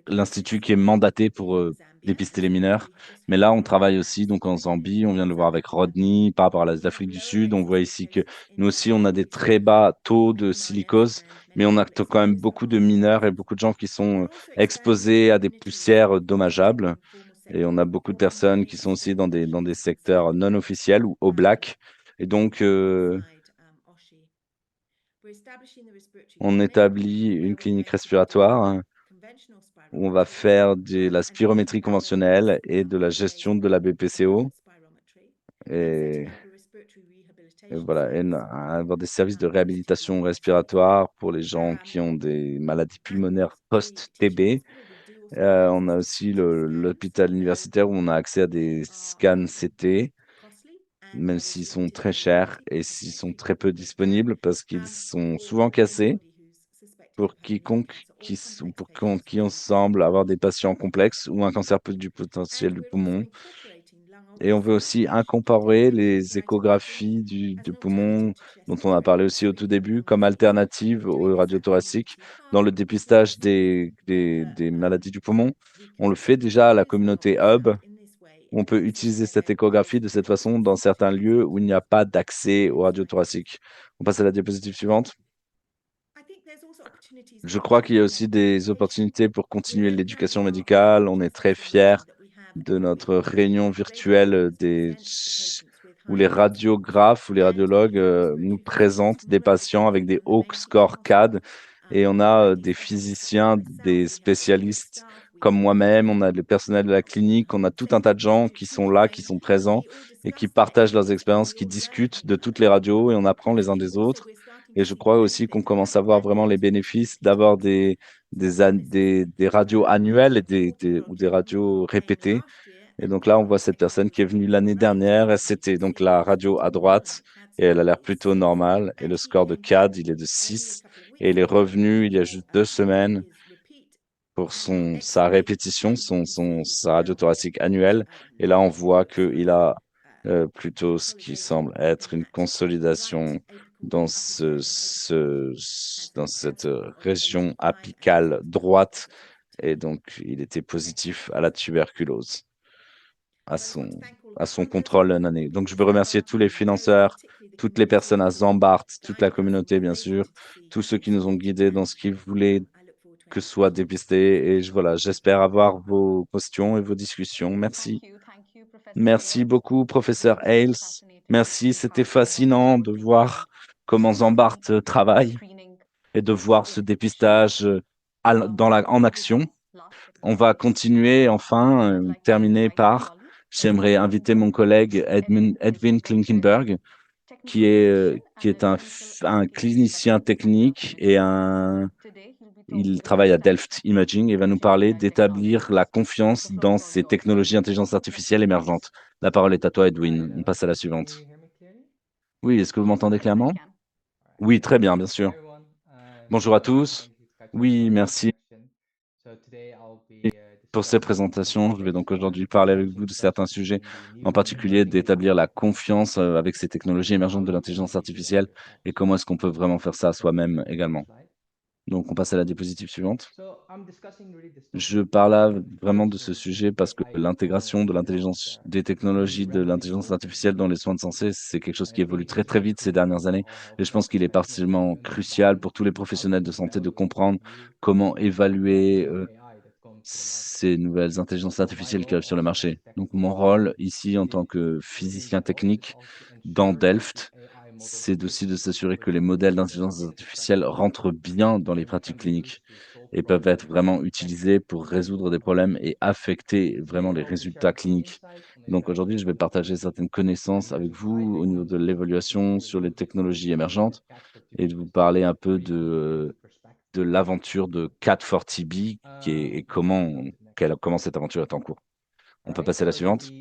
l'Institut qui est mandaté pour dépister les mineurs. Mais là, on travaille aussi donc en Zambie. On vient de le voir avec Rodney par rapport à l'Afrique du Sud. On voit ici que nous aussi, on a des très bas taux de silicose, mais on a quand même beaucoup de mineurs et beaucoup de gens qui sont exposés à des poussières dommageables. Et on a beaucoup de personnes qui sont aussi dans des secteurs non officiels ou au black. Et donc, on établit une clinique respiratoire hein, où on va faire de la spirométrie conventionnelle et de la gestion de la BPCO. Et, et voilà, avoir des services de réhabilitation respiratoire pour les gens qui ont des maladies pulmonaires post-TB. On a aussi l'hôpital universitaire où on a accès à des scans CT, même s'ils sont très chers et s'ils sont très peu disponibles parce qu'ils sont souvent cassés pour qui on semble avoir des patients complexes ou un cancer du potentiel du poumon. Et on veut aussi incorporer les échographies du poumon, dont on a parlé aussi au tout début, comme alternative aux radiothoraciques dans le dépistage des maladies du poumon. On le fait déjà à la communauté Hub. On peut utiliser cette échographie de cette façon dans certains lieux où il n'y a pas d'accès aux radiothoraciques. On passe à la diapositive suivante. Je crois qu'il y a aussi des opportunités pour continuer l'éducation médicale. On est très fiers de notre réunion virtuelle où les radiographes ou les radiologues nous présentent des patients avec des hauts scores CAD et on a des physiciens, des spécialistes comme moi-même, on a le personnel de la clinique, on a tout un tas de gens qui sont là, qui sont présents et qui partagent leurs expériences, qui discutent de toutes les radios et on apprend les uns des autres. Et je crois aussi qu'on commence à voir vraiment les bénéfices d'avoir des radios annuelles et ou des radios répétées. Et donc là, on voit cette personne qui est venue l'année dernière. C'était donc la radio à droite et elle a l'air plutôt normale. Et le score de CAD, il est de 6. Et il est revenu il y a juste 2 semaines pour sa répétition, sa radio thoracique annuelle. Et là, on voit qu'il a plutôt ce qui semble être une consolidation dans dans cette région apicale droite. Et donc, il était positif à la tuberculose, à son contrôle une année. Donc, je veux remercier tous les financeurs, toutes les personnes à Zambart, toute la communauté, bien sûr, tous ceux qui nous ont guidés dans ce qu'ils voulaient que soit dépisté. Et voilà, j'espère avoir vos questions et vos discussions. Merci. Merci beaucoup, professeur Hales. Merci, c'était fascinant de voir comment Zambart travaille et de voir ce dépistage en action. On va continuer, enfin, terminer par, j'aimerais inviter mon collègue Edwin Klinkenberg, qui est un clinicien technique et il travaille à Delft Imaging et va nous parler d'établir la confiance dans ces technologies d'intelligence artificielle émergentes. La parole est à toi, Edwin. On passe à la suivante. Oui, est-ce que vous m'entendez clairement? Oui, très bien, bien sûr. Bonjour à tous. Oui, merci pour ces présentations. Je vais donc aujourd'hui parler avec vous de certains sujets, en particulier d'établir la confiance avec ces technologies émergentes de l'intelligence artificielle et comment est-ce qu'on peut vraiment faire ça soi-même également. Donc, on passe à la diapositive suivante. Je parle là vraiment de ce sujet parce que l'intégration de l'intelligence, des technologies de l'intelligence artificielle dans les soins de santé, c'est quelque chose qui évolue très très vite ces dernières années. Et je pense qu'il est particulièrement crucial pour tous les professionnels de santé de comprendre comment évaluer ces nouvelles intelligences artificielles qui arrivent sur le marché. Donc, mon rôle ici en tant que physicien technique dans Delft, c'est aussi de s'assurer que les modèles d'intelligence artificielle rentrent bien dans les pratiques cliniques et peuvent être vraiment utilisés pour résoudre des problèmes et affecter vraiment les résultats cliniques. Donc aujourd'hui, je vais partager certaines connaissances avec vous au niveau de l'évaluation sur les technologies émergentes et de vous parler un peu de l'aventure de Cat4TB et comment cette aventure est en cours. On peut passer à la suivante.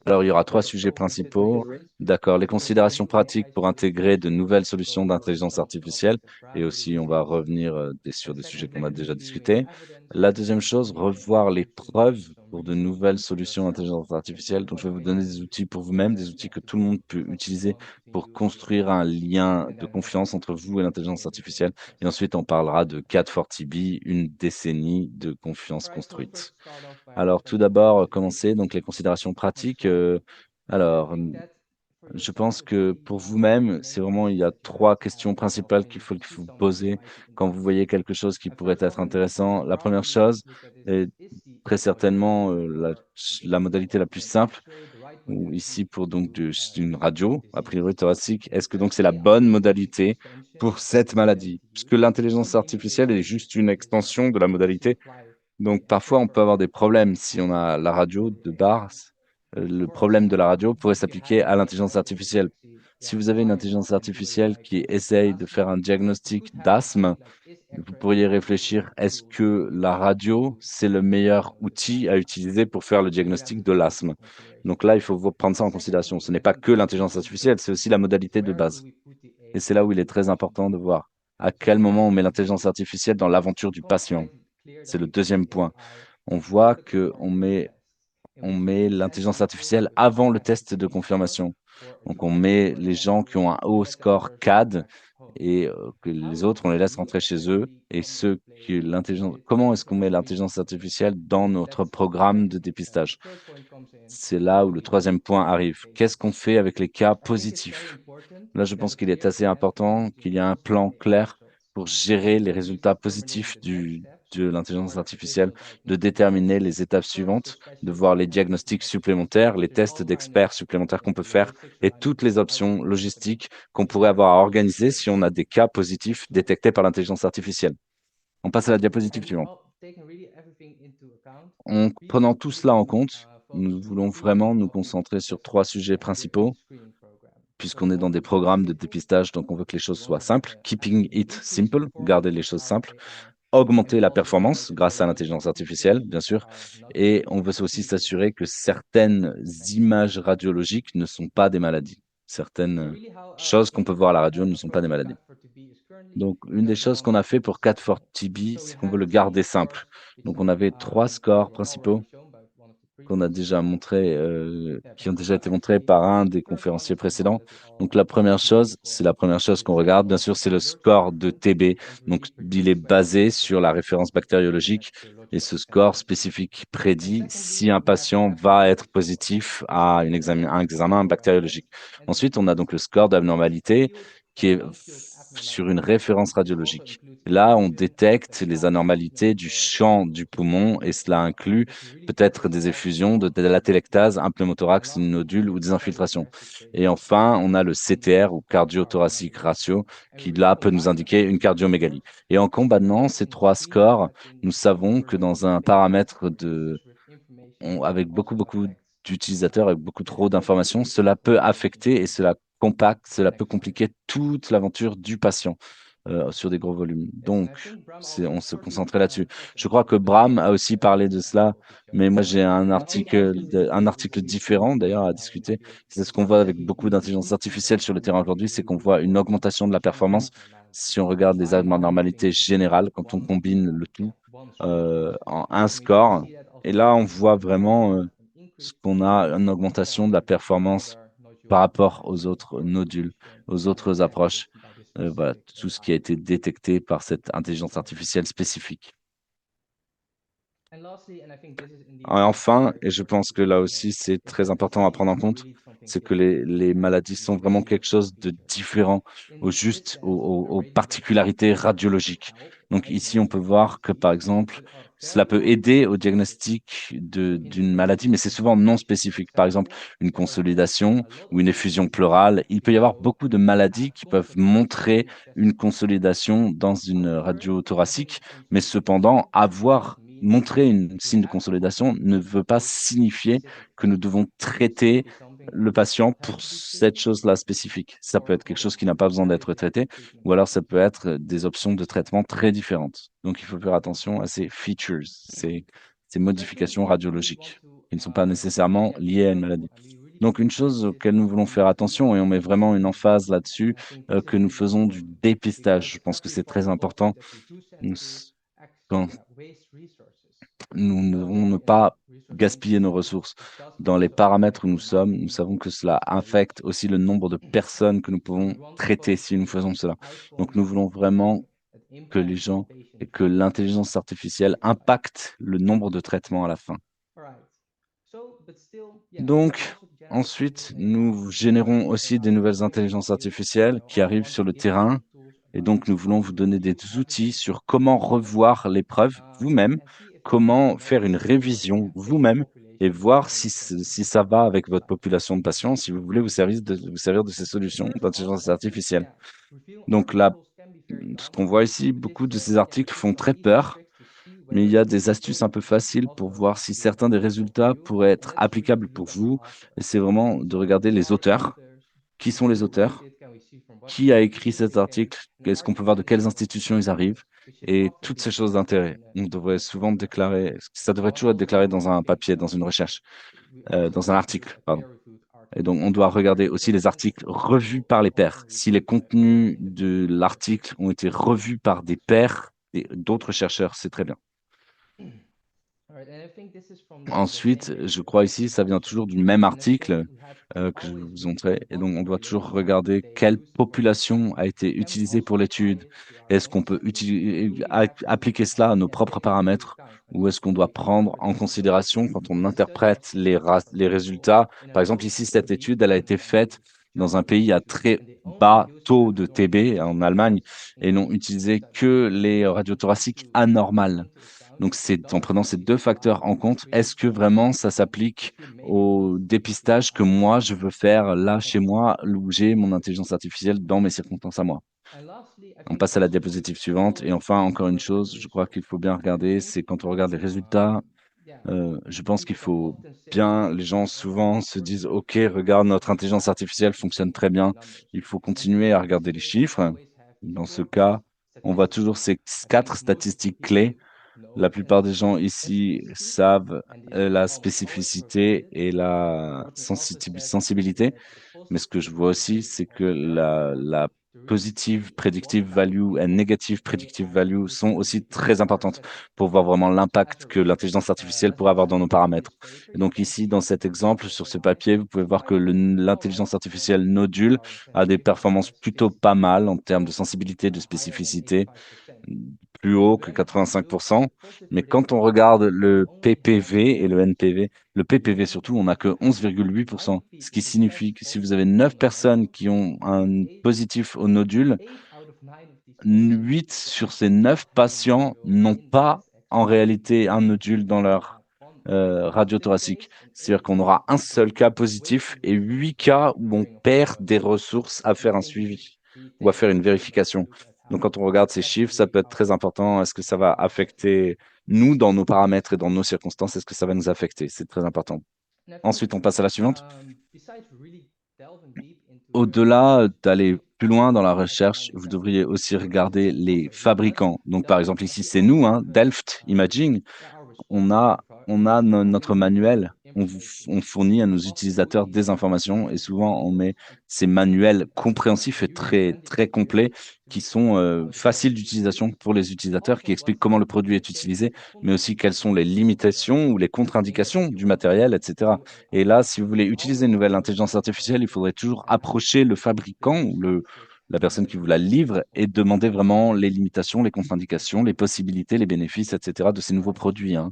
Alors, il y aura 3 sujets principaux. D'accord, les considérations pratiques pour intégrer de nouvelles solutions d'intelligence artificielle. Et aussi, on va revenir sur des sujets qu'on a déjà discutés. La deuxième chose, revoir les preuves pour de nouvelles solutions d'intelligence artificielle. Donc, je vais vous donner des outils pour vous-même, des outils que tout le monde peut utiliser pour construire un lien de confiance entre vous et l'intelligence artificielle. Et ensuite, on parlera de Cat4TB, une décennie de confiance construite. Alors, tout d'abord, commencer donc les considérations pratiques. Alors, je pense que pour vous-même, c'est vraiment, il y a 3 questions principales qu'il faut vous poser quand vous voyez quelque chose qui pourrait être intéressant. La première chose est très certainement la modalité la plus simple, ou ici pour donc une radio, a priori thoracique. Est-ce que donc c'est la bonne modalité pour cette maladie? Puisque l'intelligence artificielle est juste une extension de la modalité. Donc, parfois, on peut avoir des problèmes si on a la radio de base. Le problème de la radio pourrait s'appliquer à l'intelligence artificielle. Si vous avez une intelligence artificielle qui essaye de faire un diagnostic d'asthme, vous pourriez réfléchir, est-ce que la radio, c'est le meilleur outil à utiliser pour faire le diagnostic de l'asthme? Donc là, il faut prendre ça en considération. Ce n'est pas que l'intelligence artificielle, c'est aussi la modalité de base. Et c'est là où il est très important de voir à quel moment on met l'intelligence artificielle dans l'aventure du patient. C'est le deuxième point. On voit on met l'intelligence artificielle avant le test de confirmation. Donc, on met les gens qui ont un haut score CAD et que les autres, on les laisse rentrer chez eux. Et comment est-ce qu'on met l'intelligence artificielle dans notre programme de dépistage? C'est là où le troisième point arrive. Qu'est-ce qu'on fait avec les cas positifs? Là, je pense qu'il est assez important qu'il y ait un plan clair pour gérer les résultats positifs de l'intelligence artificielle, de déterminer les étapes suivantes, de voir les diagnostics supplémentaires, les tests d'experts supplémentaires qu'on peut faire et toutes les options logistiques qu'on pourrait avoir à organiser si on a des cas positifs détectés par l'intelligence artificielle. On passe à la diapositive suivante. En prenant tout cela en compte, nous voulons vraiment nous concentrer sur 3 sujets principaux, puisqu'on est dans des programmes de dépistage, donc on veut que les choses soient simples. Keeping it simple, garder les choses simples. Augmenter la performance grâce à l'intelligence artificielle, bien sûr. Et on veut aussi s'assurer que certaines images radiologiques ne sont pas des maladies. Certaines choses qu'on peut voir à la radio ne sont pas des maladies. Donc, une des choses qu'on a fait pour CAT4 TB, c'est qu'on veut le garder simple. Donc, on avait 3 scores principaux qu'on a déjà montré, qui ont déjà été montrés par un des conférenciers précédents. Donc, la première chose, c'est la première chose qu'on regarde, bien sûr, c'est le score de TB. Donc, il est basé sur la référence bactériologique et ce score spécifique prédit si un patient va être positif à un examen bactériologique. Ensuite, on a donc le score d'abnormalité qui est sur une référence radiologique. Là, on détecte les anormalités du champ du poumon et cela inclut peut-être des effusions de la télectase, un pneumothorax, une nodule ou des infiltrations. Et enfin, on a le CTR ou cardiothoracique ratio qui là peut nous indiquer une cardiomégalie. Et en combinant ces 3 scores, nous savons que dans un paramètre avec beaucoup d'utilisateurs et beaucoup trop d'informations, cela peut affecter et cela peut compliquer toute l'aventure du patient sur des gros volumes. Donc, on se concentrait là-dessus. Je crois que Bram a aussi parlé de cela, mais moi j'ai un article différent d'ailleurs à discuter. C'est ce qu'on voit avec beaucoup d'intelligence artificielle sur le terrain aujourd'hui, c'est qu'on voit une augmentation de la performance si on regarde les anormalités générales, quand on combine le tout en un score. Et là, on voit vraiment ce qu'on a, une augmentation de la performance par rapport aux autres nodules, aux autres approches. Voilà, tout ce qui a été détecté par cette intelligence artificielle spécifique. Enfin, et je pense que là aussi, c'est très important à prendre en compte, c'est que les maladies sont vraiment quelque chose de différent aux particularités radiologiques. Donc ici, on peut voir que, par exemple, cela peut aider au diagnostic d'une maladie, mais c'est souvent non spécifique. Par exemple, une consolidation ou une effusion pleurale. Il peut y avoir beaucoup de maladies qui peuvent montrer une consolidation dans une radio thoracique, mais cependant, montrer un signe de consolidation ne veut pas signifier que nous devons traiter le patient pour cette chose-là spécifique. Ça peut être quelque chose qui n'a pas besoin d'être traité, ou alors ça peut être des options de traitement très différentes. Donc, il faut faire attention à ces features, ces modifications radiologiques, qui ne sont pas nécessairement liées à une maladie. Donc, une chose auquel nous voulons faire attention, et on met vraiment une emphase là-dessus, que nous faisons du dépistage. Je pense que c'est très important. Nous, quand nous ne devons ne pas gaspiller nos ressources. Dans les paramètres où nous sommes, nous savons que cela affecte aussi le nombre de personnes que nous pouvons traiter si nous faisons cela. Donc, nous voulons vraiment que les gens et que l'intelligence artificielle impacte le nombre de traitements à la fin. Donc, ensuite, nous générons aussi des nouvelles intelligences artificielles qui arrivent sur le terrain. Et donc, nous voulons vous donner des outils sur comment revoir l'épreuve vous-même, comment faire une révision vous-même et voir si ça va avec votre population de patients, si vous voulez vous servir de ces solutions d'intelligence artificielle. Donc là, ce qu'on voit ici, beaucoup de ces articles font très peur, mais il y a des astuces un peu faciles pour voir si certains des résultats pourraient être applicables pour vous. Et c'est vraiment de regarder les auteurs. Qui sont les auteurs? Qui a écrit cet article? Est-ce qu'on peut voir de quelles institutions ils arrivent? Et toutes ces choses d'intérêt. On devrait souvent déclarer, ça devrait toujours être déclaré dans un papier, dans une recherche, dans un article, pardon. Et donc, on doit regarder aussi les articles revus par les pairs. Si les contenus de l'article ont été revus par des pairs et d'autres chercheurs, c'est très bien. Ensuite, je crois ici, ça vient toujours du même article que je vous montrais. Et donc, on doit toujours regarder quelle population a été utilisée pour l'étude. Est-ce qu'on peut appliquer cela à nos propres paramètres ou est-ce qu'on doit prendre en considération quand on interprète les résultats? Par exemple, ici, cette étude, elle a été faite dans un pays à très bas taux de TB en Allemagne et n'ont utilisé que les radiothoraciques anormales. Donc, c'est en prenant ces 2 facteurs en compte, est-ce que vraiment ça s'applique au dépistage que moi je veux faire là chez moi, où j'ai mon intelligence artificielle dans mes circonstances à moi? On passe à la diapositive suivante. Et enfin, encore une chose, je crois qu'il faut bien regarder, c'est quand on regarde les résultats, je pense qu'il faut bien, les gens souvent se disent, OK, regarde, notre intelligence artificielle fonctionne très bien. Il faut continuer à regarder les chiffres. Dans ce cas, on voit toujours ces 4 statistiques clés. La plupart des gens ici savent la spécificité et la sensibilité. Mais ce que je vois aussi, c'est que la positive predictive value et negative predictive value sont aussi très importantes pour voir vraiment l'impact que l'intelligence artificielle pourrait avoir dans nos paramètres. Et donc ici, dans cet exemple, sur ce papier, vous pouvez voir que l'intelligence artificielle Nodule a des performances plutôt pas mal en termes de sensibilité, de spécificité, plus haut que 85%. Mais quand on regarde le PPV et le NPV, le PPV surtout, on n'a que 11,8%, ce qui signifie que si vous avez 9 personnes qui ont un positif au nodule, 8 sur ces 9 patients n'ont pas en réalité un nodule dans leur radio thoracique. C'est-à-dire qu'on aura un seul cas positif et 8 cas où on perd des ressources à faire un suivi ou à faire une vérification. Donc, quand on regarde ces chiffres, ça peut être très important. Est-ce que ça va affecter nous dans nos paramètres et dans nos circonstances? Est-ce que ça va nous affecter? C'est très important. Ensuite, on passe à la suivante. Au-delà d'aller plus loin dans la recherche, vous devriez aussi regarder les fabricants. Donc, par exemple, ici, c'est nous, hein, Delft Imaging. On a notre manuel, on fournit à nos utilisateurs des informations et souvent on met ces manuels compréhensifs et très, très complets qui sont faciles d'utilisation pour les utilisateurs, qui expliquent comment le produit est utilisé, mais aussi quelles sont les limitations ou les contre-indications du matériel, etc. Et là, si vous voulez utiliser une nouvelle intelligence artificielle, il faudrait toujours approcher le fabricant ou la personne qui vous la livre et demander vraiment les limitations, les contre-indications, les possibilités, les bénéfices, etc. de ces nouveaux produits, hein.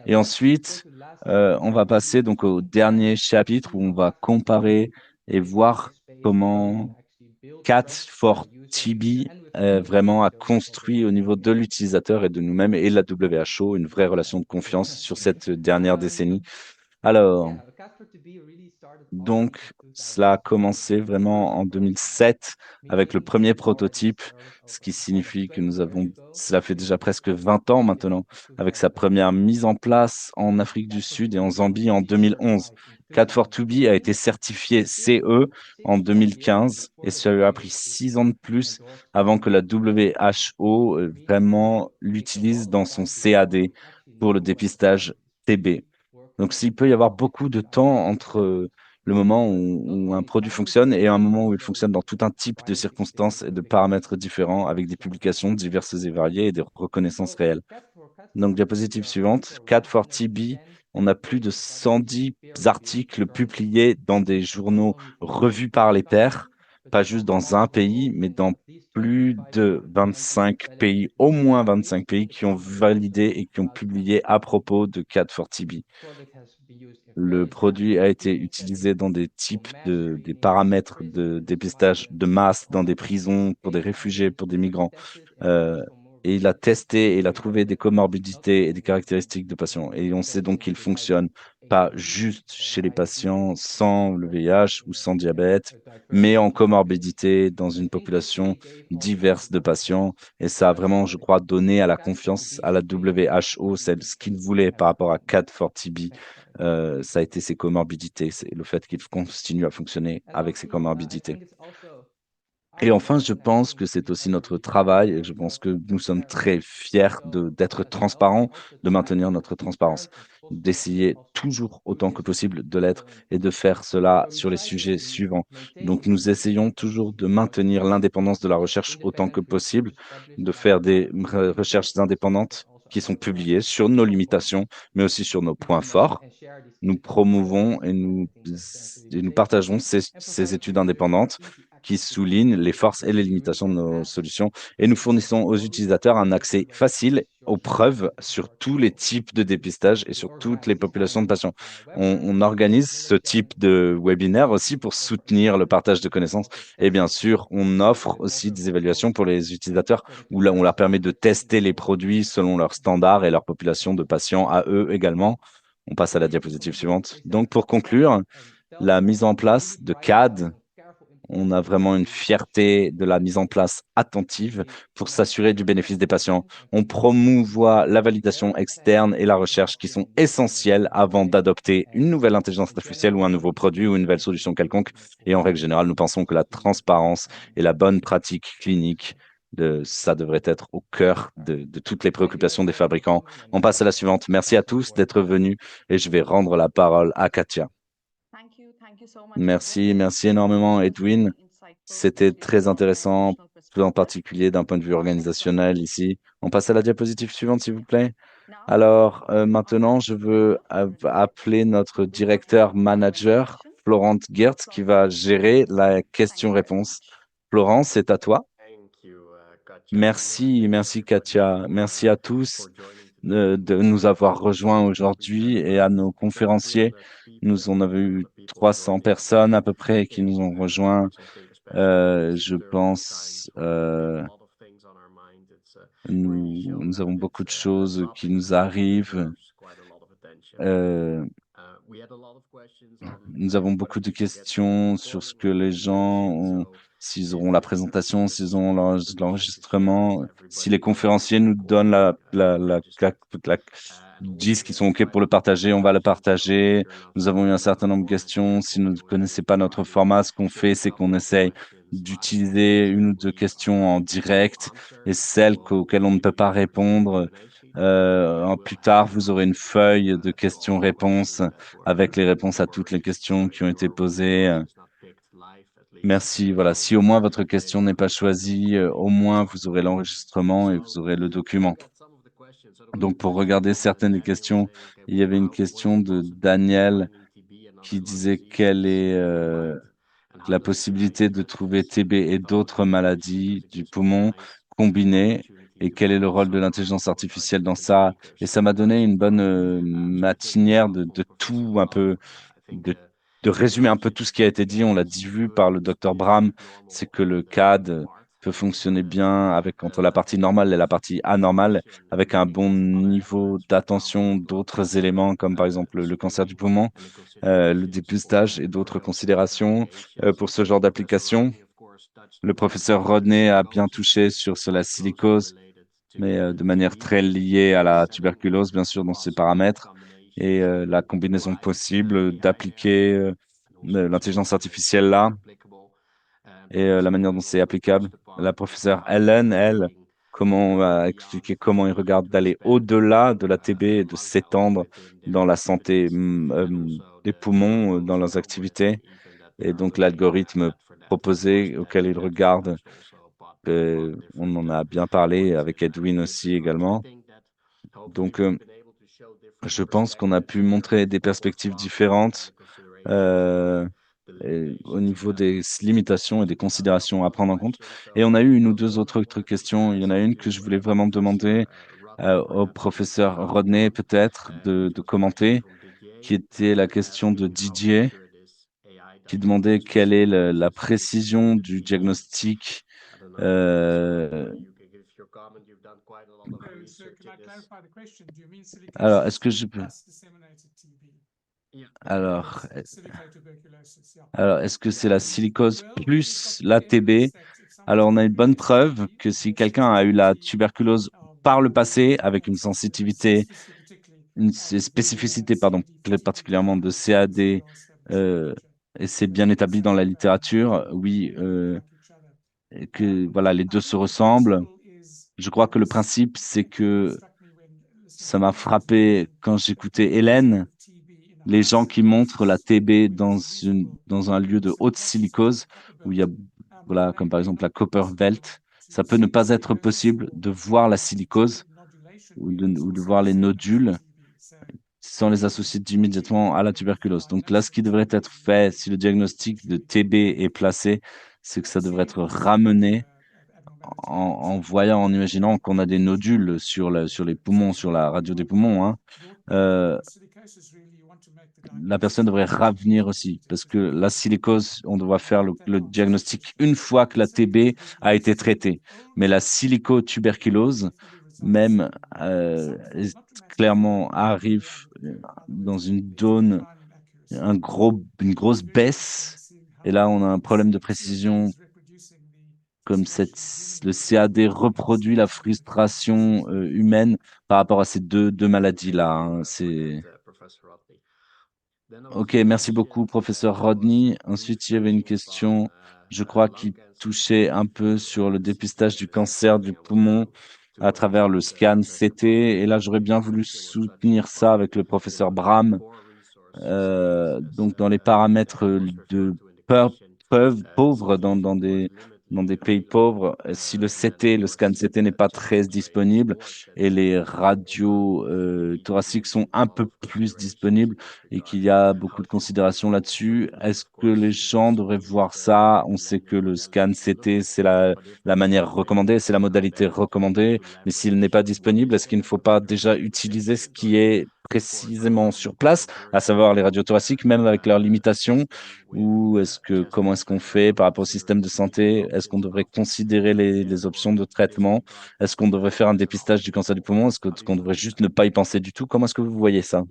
Et ensuite, on va passer donc au dernier chapitre où on va comparer et voir comment Cat for TB vraiment a construit au niveau de l'utilisateur et de nous-mêmes et la WHO une vraie relation de confiance sur cette dernière décennie. Alors, donc, cela a commencé vraiment en 2007 avec le premier prototype, ce qui signifie que cela fait déjà presque 20 ans maintenant, avec sa première mise en place en Afrique du Sud et en Zambie en 2011. Cat4TB a été certifié CE en 2015 et cela lui a pris 6 ans de plus avant que la WHO vraiment l'utilise dans son CAD pour le dépistage TB. Donc, s'il peut y avoir beaucoup de temps entre le moment où un produit fonctionne et un moment où il fonctionne dans tout un type de circonstances et de paramètres différents avec des publications diverses et variées et des reconnaissances réelles. Donc, diapositive suivante, Cat for TB, on a plus de 110 articles publiés dans des journaux revus par les pairs, pas juste dans un pays, mais dans plus de 25 pays, au moins 25 pays qui ont validé et qui ont publié à propos de Cat for TB. Le produit a été utilisé dans des paramètres de dépistage de masse dans des prisons, pour des réfugiés, pour des migrants. Euh, et il a testé et il a trouvé des comorbidités et des caractéristiques de patients. Et on sait donc qu'il fonctionne pas juste chez les patients sans le VIH ou sans diabète, mais en comorbidité dans une population diverse de patients. Et ça a vraiment, je crois, donné à la confiance à la WHO, c'est ce qu'il voulait par rapport à CAD4TB. Ça a été ses comorbidités, c'est le fait qu'il continue à fonctionner avec ses comorbidités. Et enfin, je pense que c'est aussi notre travail et je pense que nous sommes très fiers d'être transparents, de maintenir notre transparence, d'essayer toujours autant que possible de l'être et de faire cela sur les sujets suivants. Donc, nous essayons toujours de maintenir l'indépendance de la recherche autant que possible, de faire des recherches indépendantes qui sont publiées sur nos limitations, mais aussi sur nos points forts. Nous promouvons et nous partageons ces études indépendantes qui soulignent les forces et les limitations de nos solutions. Et nous fournissons aux utilisateurs un accès facile aux preuves sur tous les types de dépistage et sur toutes les populations de patients. On organise ce type de webinaire aussi pour soutenir le partage de connaissances. Et bien sûr, on offre aussi des évaluations pour les utilisateurs où là, on leur permet de tester les produits selon leurs standards et leur population de patients à eux également. On passe à la diapositive suivante. Donc, pour conclure, la mise en place de CAD, on a vraiment une fierté de la mise en place attentive pour s'assurer du bénéfice des patients. On promouvoit la validation externe et la recherche qui sont essentielles avant d'adopter une nouvelle intelligence artificielle ou un nouveau produit ou une nouvelle solution quelconque. Et en règle générale, nous pensons que la transparence et la bonne pratique clinique, ça devrait être au cœur de toutes les préoccupations des fabricants. On passe à la suivante. Merci à tous d'être venus et je vais rendre la parole à Katia. Merci, merci énormément, Edwin. C'était très intéressant, tout en particulier d'un point de vue organisationnel ici. On passe à la diapositive suivante, s'il vous plaît. Alors, maintenant, je veux appeler notre directeur manager, Florent Geertz, qui va gérer la question-réponse. Florent, c'est à toi. Merci, merci Katia. Merci à tous de nous avoir rejoints aujourd'hui et à nos conférenciers. Nous en avons eu 300 personnes à peu près qui nous ont rejoints. Je pense, nous avons beaucoup de choses qui nous arrivent. Nous avons beaucoup de questions sur ce que les gens ont, s'ils auront la présentation, s'ils ont l'enregistrement, si les conférenciers nous donnent disent qu'ils sont OK pour le partager, on va le partager. Nous avons eu un certain nombre de questions. Si vous ne connaissez pas notre format, ce qu'on fait, c'est qu'on essaye d'utiliser une ou deux questions en direct et celles auxquelles on ne peut pas répondre. Plus tard, vous aurez une feuille de questions-réponses avec les réponses à toutes les questions qui ont été posées. Merci. Voilà. Si au moins votre question n'est pas choisie, au moins vous aurez l'enregistrement et vous aurez le document. Donc, pour regarder certaines des questions, il y avait une question de Daniel qui disait quelle est la possibilité de trouver TB et d'autres maladies du poumon combinées et quel est le rôle de l'intelligence artificielle dans ça. Et ça m'a donné une bonne matinière de tout un peu, de, de résumer un peu tout ce qui a été dit. On l'a dit vu par le docteur Bram, c'est que le CAD peut fonctionner bien avec entre la partie normale et la partie anormale, avec un bon niveau d'attention d'autres éléments, comme par exemple le cancer du poumon, le dépistage et d'autres considérations pour ce genre d'application. Le professeur Rodney a bien touché sur la silicose, mais de manière très liée à la tuberculose, bien sûr, dans ses paramètres, et la combinaison possible d'appliquer l'intelligence artificielle là, et la manière dont c'est applicable. La professeure Helen, elle, comment a expliqué comment il regarde d'aller au-delà de la TB et de s'étendre dans la santé des poumons, dans leurs activités. Et donc l'algorithme proposé auquel il regarde, on en a bien parlé avec Edwin aussi également. Donc, je pense qu'on a pu montrer des perspectives différentes au niveau des limitations et des considérations à prendre en compte. Et on a eu une ou deux autres questions. Il y en a une que je voulais vraiment demander au professeur Rodney, peut-être, de commenter, qui était la question de Didier, qui demandait quelle est la précision du diagnostic. So can I clarify the question? Do you mean Alors, est-ce que silicosis je peux... plus disseminated TB? Alors, Silicotuberculosis, yeah. alors est-ce que c'est la silicose Well, we've plus got la good TB? evidence that if Alors, on someone's a une bonne got preuve TB, que si their quelqu'un a eu la sensitivity tuberculose par le passé avec une sensitivité, toxicity, particularly une of spécificité, pardon, plus CAD14 particulièrement de inhibitors, CAD, CDR7, euh, etc. et c'est bien établi dans la littérature, oui, Like each other. et que voilà, les I deux se think the ressemblent. principle is Je crois que le this. principe, c'est que Struck me when listening ça to m'a Helen frappé presentation, quand that j'écoutais people who Hélène, have TB in a les high gens qui montrent la silicosis, TB when TB is a little dans un lieu de haute silicosis is silicose, a copper où il y a, belt, voilà, they comme par may exemple la not Copperbelt, ça to peut ne see pas être silicosis possible or de voir la silicose nodulation ou when it's ou de also voir les associated nodules TB. So sans les associer immédiatement à la tuberculose. Donc là, ce qui devrait être fait, si le diagnostic de TB est placé, c'est que ça devrait être ramené en voyant, en imaginant qu'on a des nodules sur les poumons, sur la radio des poumons, hein. La personne devrait revenir aussi, parce que la silicose, on doit faire le diagnostic une fois que la TB a été traitée. Mais la silicotuberculose, même clairement, arrive dans une zone, une grosse baisse Et là, on a un problème de précision comme le CAD reproduit la frustration humaine par rapport à ces deux maladies-là, hein. Ok, merci beaucoup, professeur Rodney. Ensuite, il y avait une question, je crois, qui touchait un peu sur le dépistage du cancer du poumon à travers le scan CT. Et là, j'aurais bien voulu soutenir ça avec le professeur Bram. Donc, dans les paramètres de pauvres dans des pays pauvres, si le CT, le scan CT n'est pas très disponible et les radios thoraciques sont un peu plus disponibles et qu'il y a beaucoup de considérations là-dessus, est-ce que les gens devraient voir ça? On sait que le scan CT, c'est la manière recommandée, c'est la modalité recommandée, mais s'il n'est pas disponible, est-ce qu'il ne faut pas déjà utiliser ce qui est précisément sur place, à savoir les radios thoraciques, même avec leurs limitations, ou comment est-ce qu'on fait par rapport au système de santé? Est-ce qu'on devrait considérer les options de traitement? Est-ce qu'on devrait faire un dépistage du cancer du poumon? Qu'on devrait juste ne pas y penser du tout? Comment est-ce que vous voyez ça?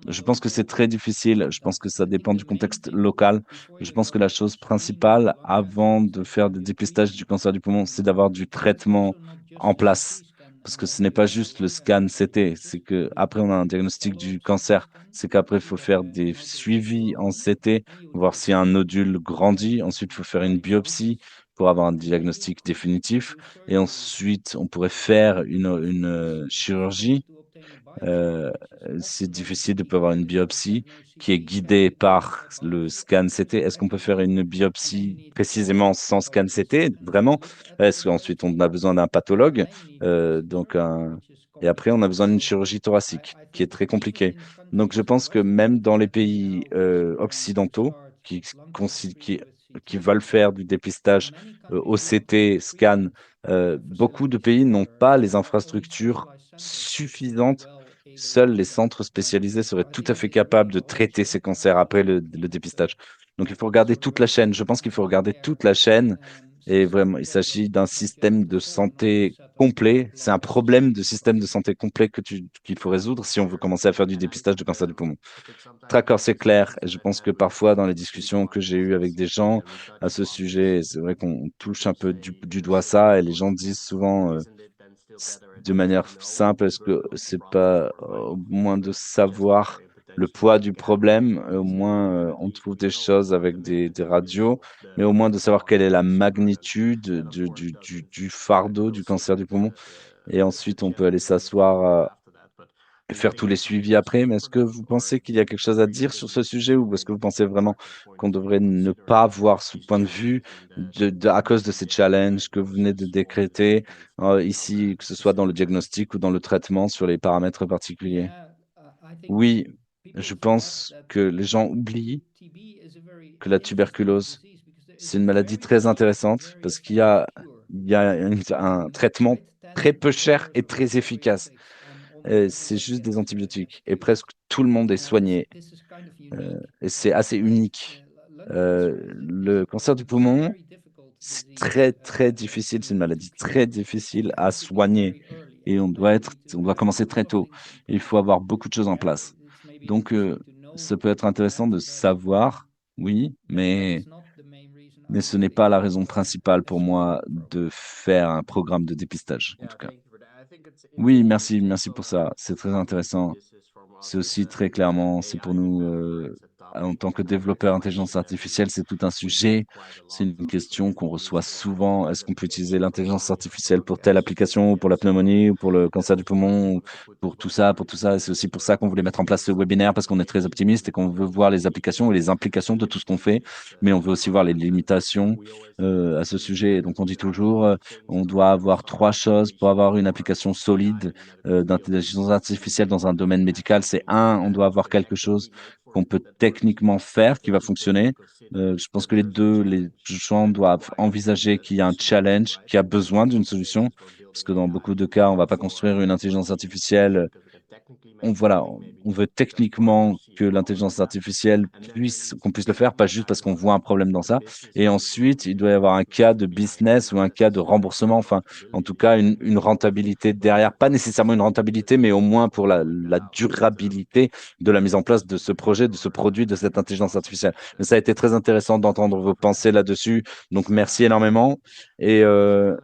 Je pense que c'est très difficile. Je pense que ça dépend du contexte local. Je pense que la chose principale avant de faire des dépistages du cancer du poumon, c'est d'avoir du traitement en place. Parce que ce n'est pas juste le scan CT, c'est que après on a un diagnostic du cancer. C'est qu'après il faut faire des suivis en CT, voir si un nodule grandit. Ensuite, il faut faire une biopsie pour avoir un diagnostic définitif. Et ensuite, on pourrait faire une chirurgie. Euh, c'est difficile de pouvoir avoir une biopsie qui est guidée par le scan CT. Est-ce qu'on peut faire une biopsie précisément sans scan CT? Vraiment? Est-ce qu'ensuite on a besoin d'un pathologue? Et après, on a besoin d'une chirurgie thoracique qui est très compliquée. Donc, je pense que même dans les pays occidentaux qui, qui veulent faire du dépistage OCT, scan, beaucoup de pays n'ont pas les infrastructures suffisantes. Seuls les centres spécialisés seraient tout à fait capables de traiter ces cancers après le dépistage. Donc, il faut regarder toute la chaîne. Je pense qu'il faut regarder toute la chaîne. Et vraiment, il s'agit d'un système de santé complet. C'est un problème de système de santé complet qu'il faut résoudre si on veut commencer à faire du dépistage de cancer du poumon. D'accord, c'est clair. Et je pense que parfois, dans les discussions que j'ai eues avec des gens à ce sujet, c'est vrai qu'on touche un peu du doigt ça et les gens disent souvent de manière simple, est-ce que c'est pas au moins de savoir le poids du problème, au moins on trouve des choses avec des radios, mais au moins de savoir quelle est la magnitude du fardeau du cancer du poumon. Et ensuite, on peut aller s'asseoir et faire tous les suivis après. Mais est-ce que vous pensez qu'il y a quelque chose à dire sur ce sujet ou est-ce que vous pensez vraiment qu'on devrait ne pas voir ce point de vue à cause de ces challenges que vous venez de décréter ici, que ce soit dans le diagnostic ou dans le traitement sur les paramètres particuliers? Oui, je pense que les gens oublient que la tuberculose, c'est une maladie très intéressante parce il y a un traitement très peu cher et très efficace. C'est juste des antibiotiques et presque tout le monde est soigné. Et c'est assez unique. Le cancer du poumon, c'est très, très difficile. C'est une maladie très difficile à soigner et on doit commencer très tôt. Il faut avoir beaucoup de choses en place. Donc, ça peut être intéressant de savoir, oui, mais ce n'est pas la raison principale pour moi de faire un programme de dépistage, en tout cas. Oui, merci pour ça. C'est très intéressant. C'est aussi très clairement, c'est pour nous, en tant que développeur intelligence artificielle, c'est tout un sujet. C'est une question qu'on reçoit souvent. Est-ce qu'on peut utiliser l'intelligence artificielle pour telle application, ou pour la pneumonie, ou pour le cancer du poumon, ou pour tout ça, pour tout ça. C'est aussi pour ça qu'on voulait mettre en place ce webinaire, parce qu'on est très optimiste et qu'on veut voir les applications et les implications de tout ce qu'on fait, mais on veut aussi voir les limitations à ce sujet. Et donc, on dit toujours, on doit avoir trois choses pour avoir une application solide d'intelligence artificielle dans un domaine médical. C'est un, on doit avoir quelque chose qu'on peut techniquement faire, qui va fonctionner. Je pense que les gens doivent envisager qu'il y a un challenge, qu'il y a besoin d'une solution, parce que dans beaucoup de cas, on ne va pas construire une intelligence artificielle voilà, on veut techniquement que l'intelligence artificielle qu'on puisse le faire, pas juste parce qu'on voit un problème dans ça. Et ensuite, il doit y avoir un cas de business ou un cas de remboursement, enfin, en tout cas, une rentabilité derrière. Pas nécessairement une rentabilité, mais au moins pour la durabilité de la mise en place de ce projet, de ce produit, de cette intelligence artificielle. Mais ça a été très intéressant d'entendre vos pensées là-dessus. Donc, merci énormément. Et, euh,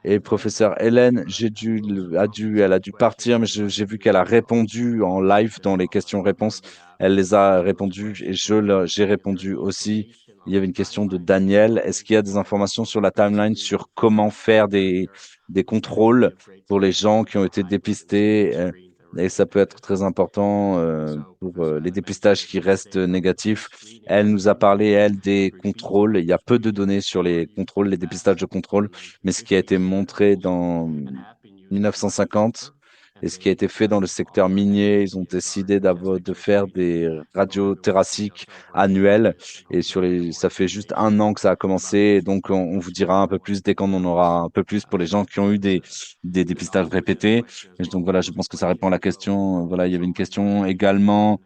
et professeur Hélène, elle a dû partir, mais j'ai vu qu'elle a répondu en live dans les questions-réponses. Elle les a répondues et j'ai répondu aussi. Il y avait une question de Daniel. Est-ce qu'il y a des informations sur la timeline sur comment faire des contrôles pour les gens qui ont été dépistés? Et ça peut être très important pour les dépistages qui restent négatifs. Elle nous a parlé, elle, des contrôles. Il y a peu de données sur les contrôles, les dépistages de contrôle, mais ce qui a été montré dans 1950 et ce qui a été fait dans le secteur minier, ils ont décidé de faire des radios thoraciques annuelles et ça fait juste 1 an que ça a commencé. Et donc, on vous dira un peu plus dès qu'on en aura un peu plus pour les gens qui ont eu des dépistages répétés. Et donc, voilà, je pense que ça répond à la question. Voilà, il y avait une question également.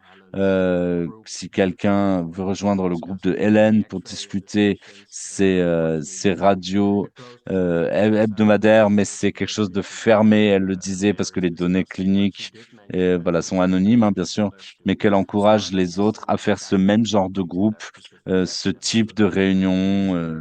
Si quelqu'un veut rejoindre le groupe de Hélène pour discuter ces radios hebdomadaires, mais c'est quelque chose de fermé, elle le disait, parce que les données cliniques voilà, sont anonymes, hein, bien sûr, mais qu'elle encourage les autres à faire ce même genre de groupe, ce type de réunion.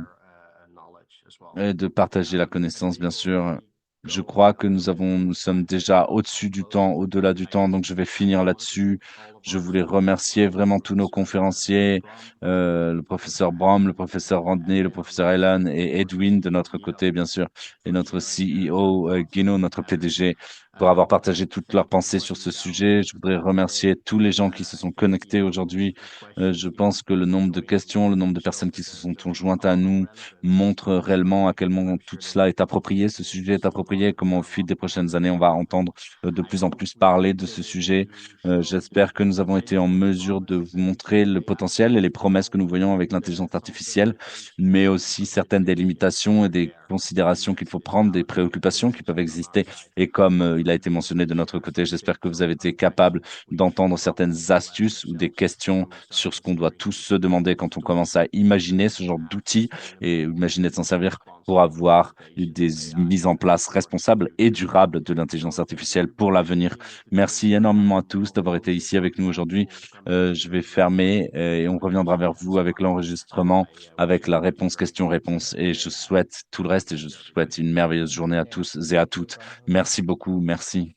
Et de partager la connaissance, bien sûr. Je crois que nous sommes déjà au-dessus du temps, au-delà du temps, donc je vais finir là-dessus. Je voulais remercier vraiment tous nos conférenciers, le professeur Brom, le professeur Rodney, le professeur Elan et Edwin de notre côté, bien sûr, et notre CEO, Guino, notre PDG, pour avoir partagé toutes leurs pensées sur ce sujet. Je voudrais remercier tous les gens qui se sont connectés aujourd'hui. Je pense que le nombre de questions, le nombre de personnes qui se sont jointes à nous, montre réellement à quel moment tout cela est approprié, ce sujet est approprié, comment au fil des prochaines années, on va entendre de plus en plus parler de ce sujet. J'espère que nous avons été en mesure de vous montrer le potentiel et les promesses que nous voyons avec l'intelligence artificielle, mais aussi certaines des limitations et des considérations qu'il faut prendre, des préoccupations qui peuvent exister. Et comme il a été mentionné de notre côté, j'espère que vous avez été capable d'entendre certaines astuces ou des questions sur ce qu'on doit tous se demander quand on commence à imaginer ce genre d'outils et imaginer de s'en servir pour avoir des mises en place responsables et durables de l'intelligence artificielle pour l'avenir. Merci énormément à tous d'avoir été ici avec nous aujourd'hui. Je vais fermer et on reviendra vers vous avec l'enregistrement, avec la réponse question-réponse. Et je souhaite tout le reste et je souhaite une merveilleuse journée à tous et à toutes. Merci beaucoup. Merci.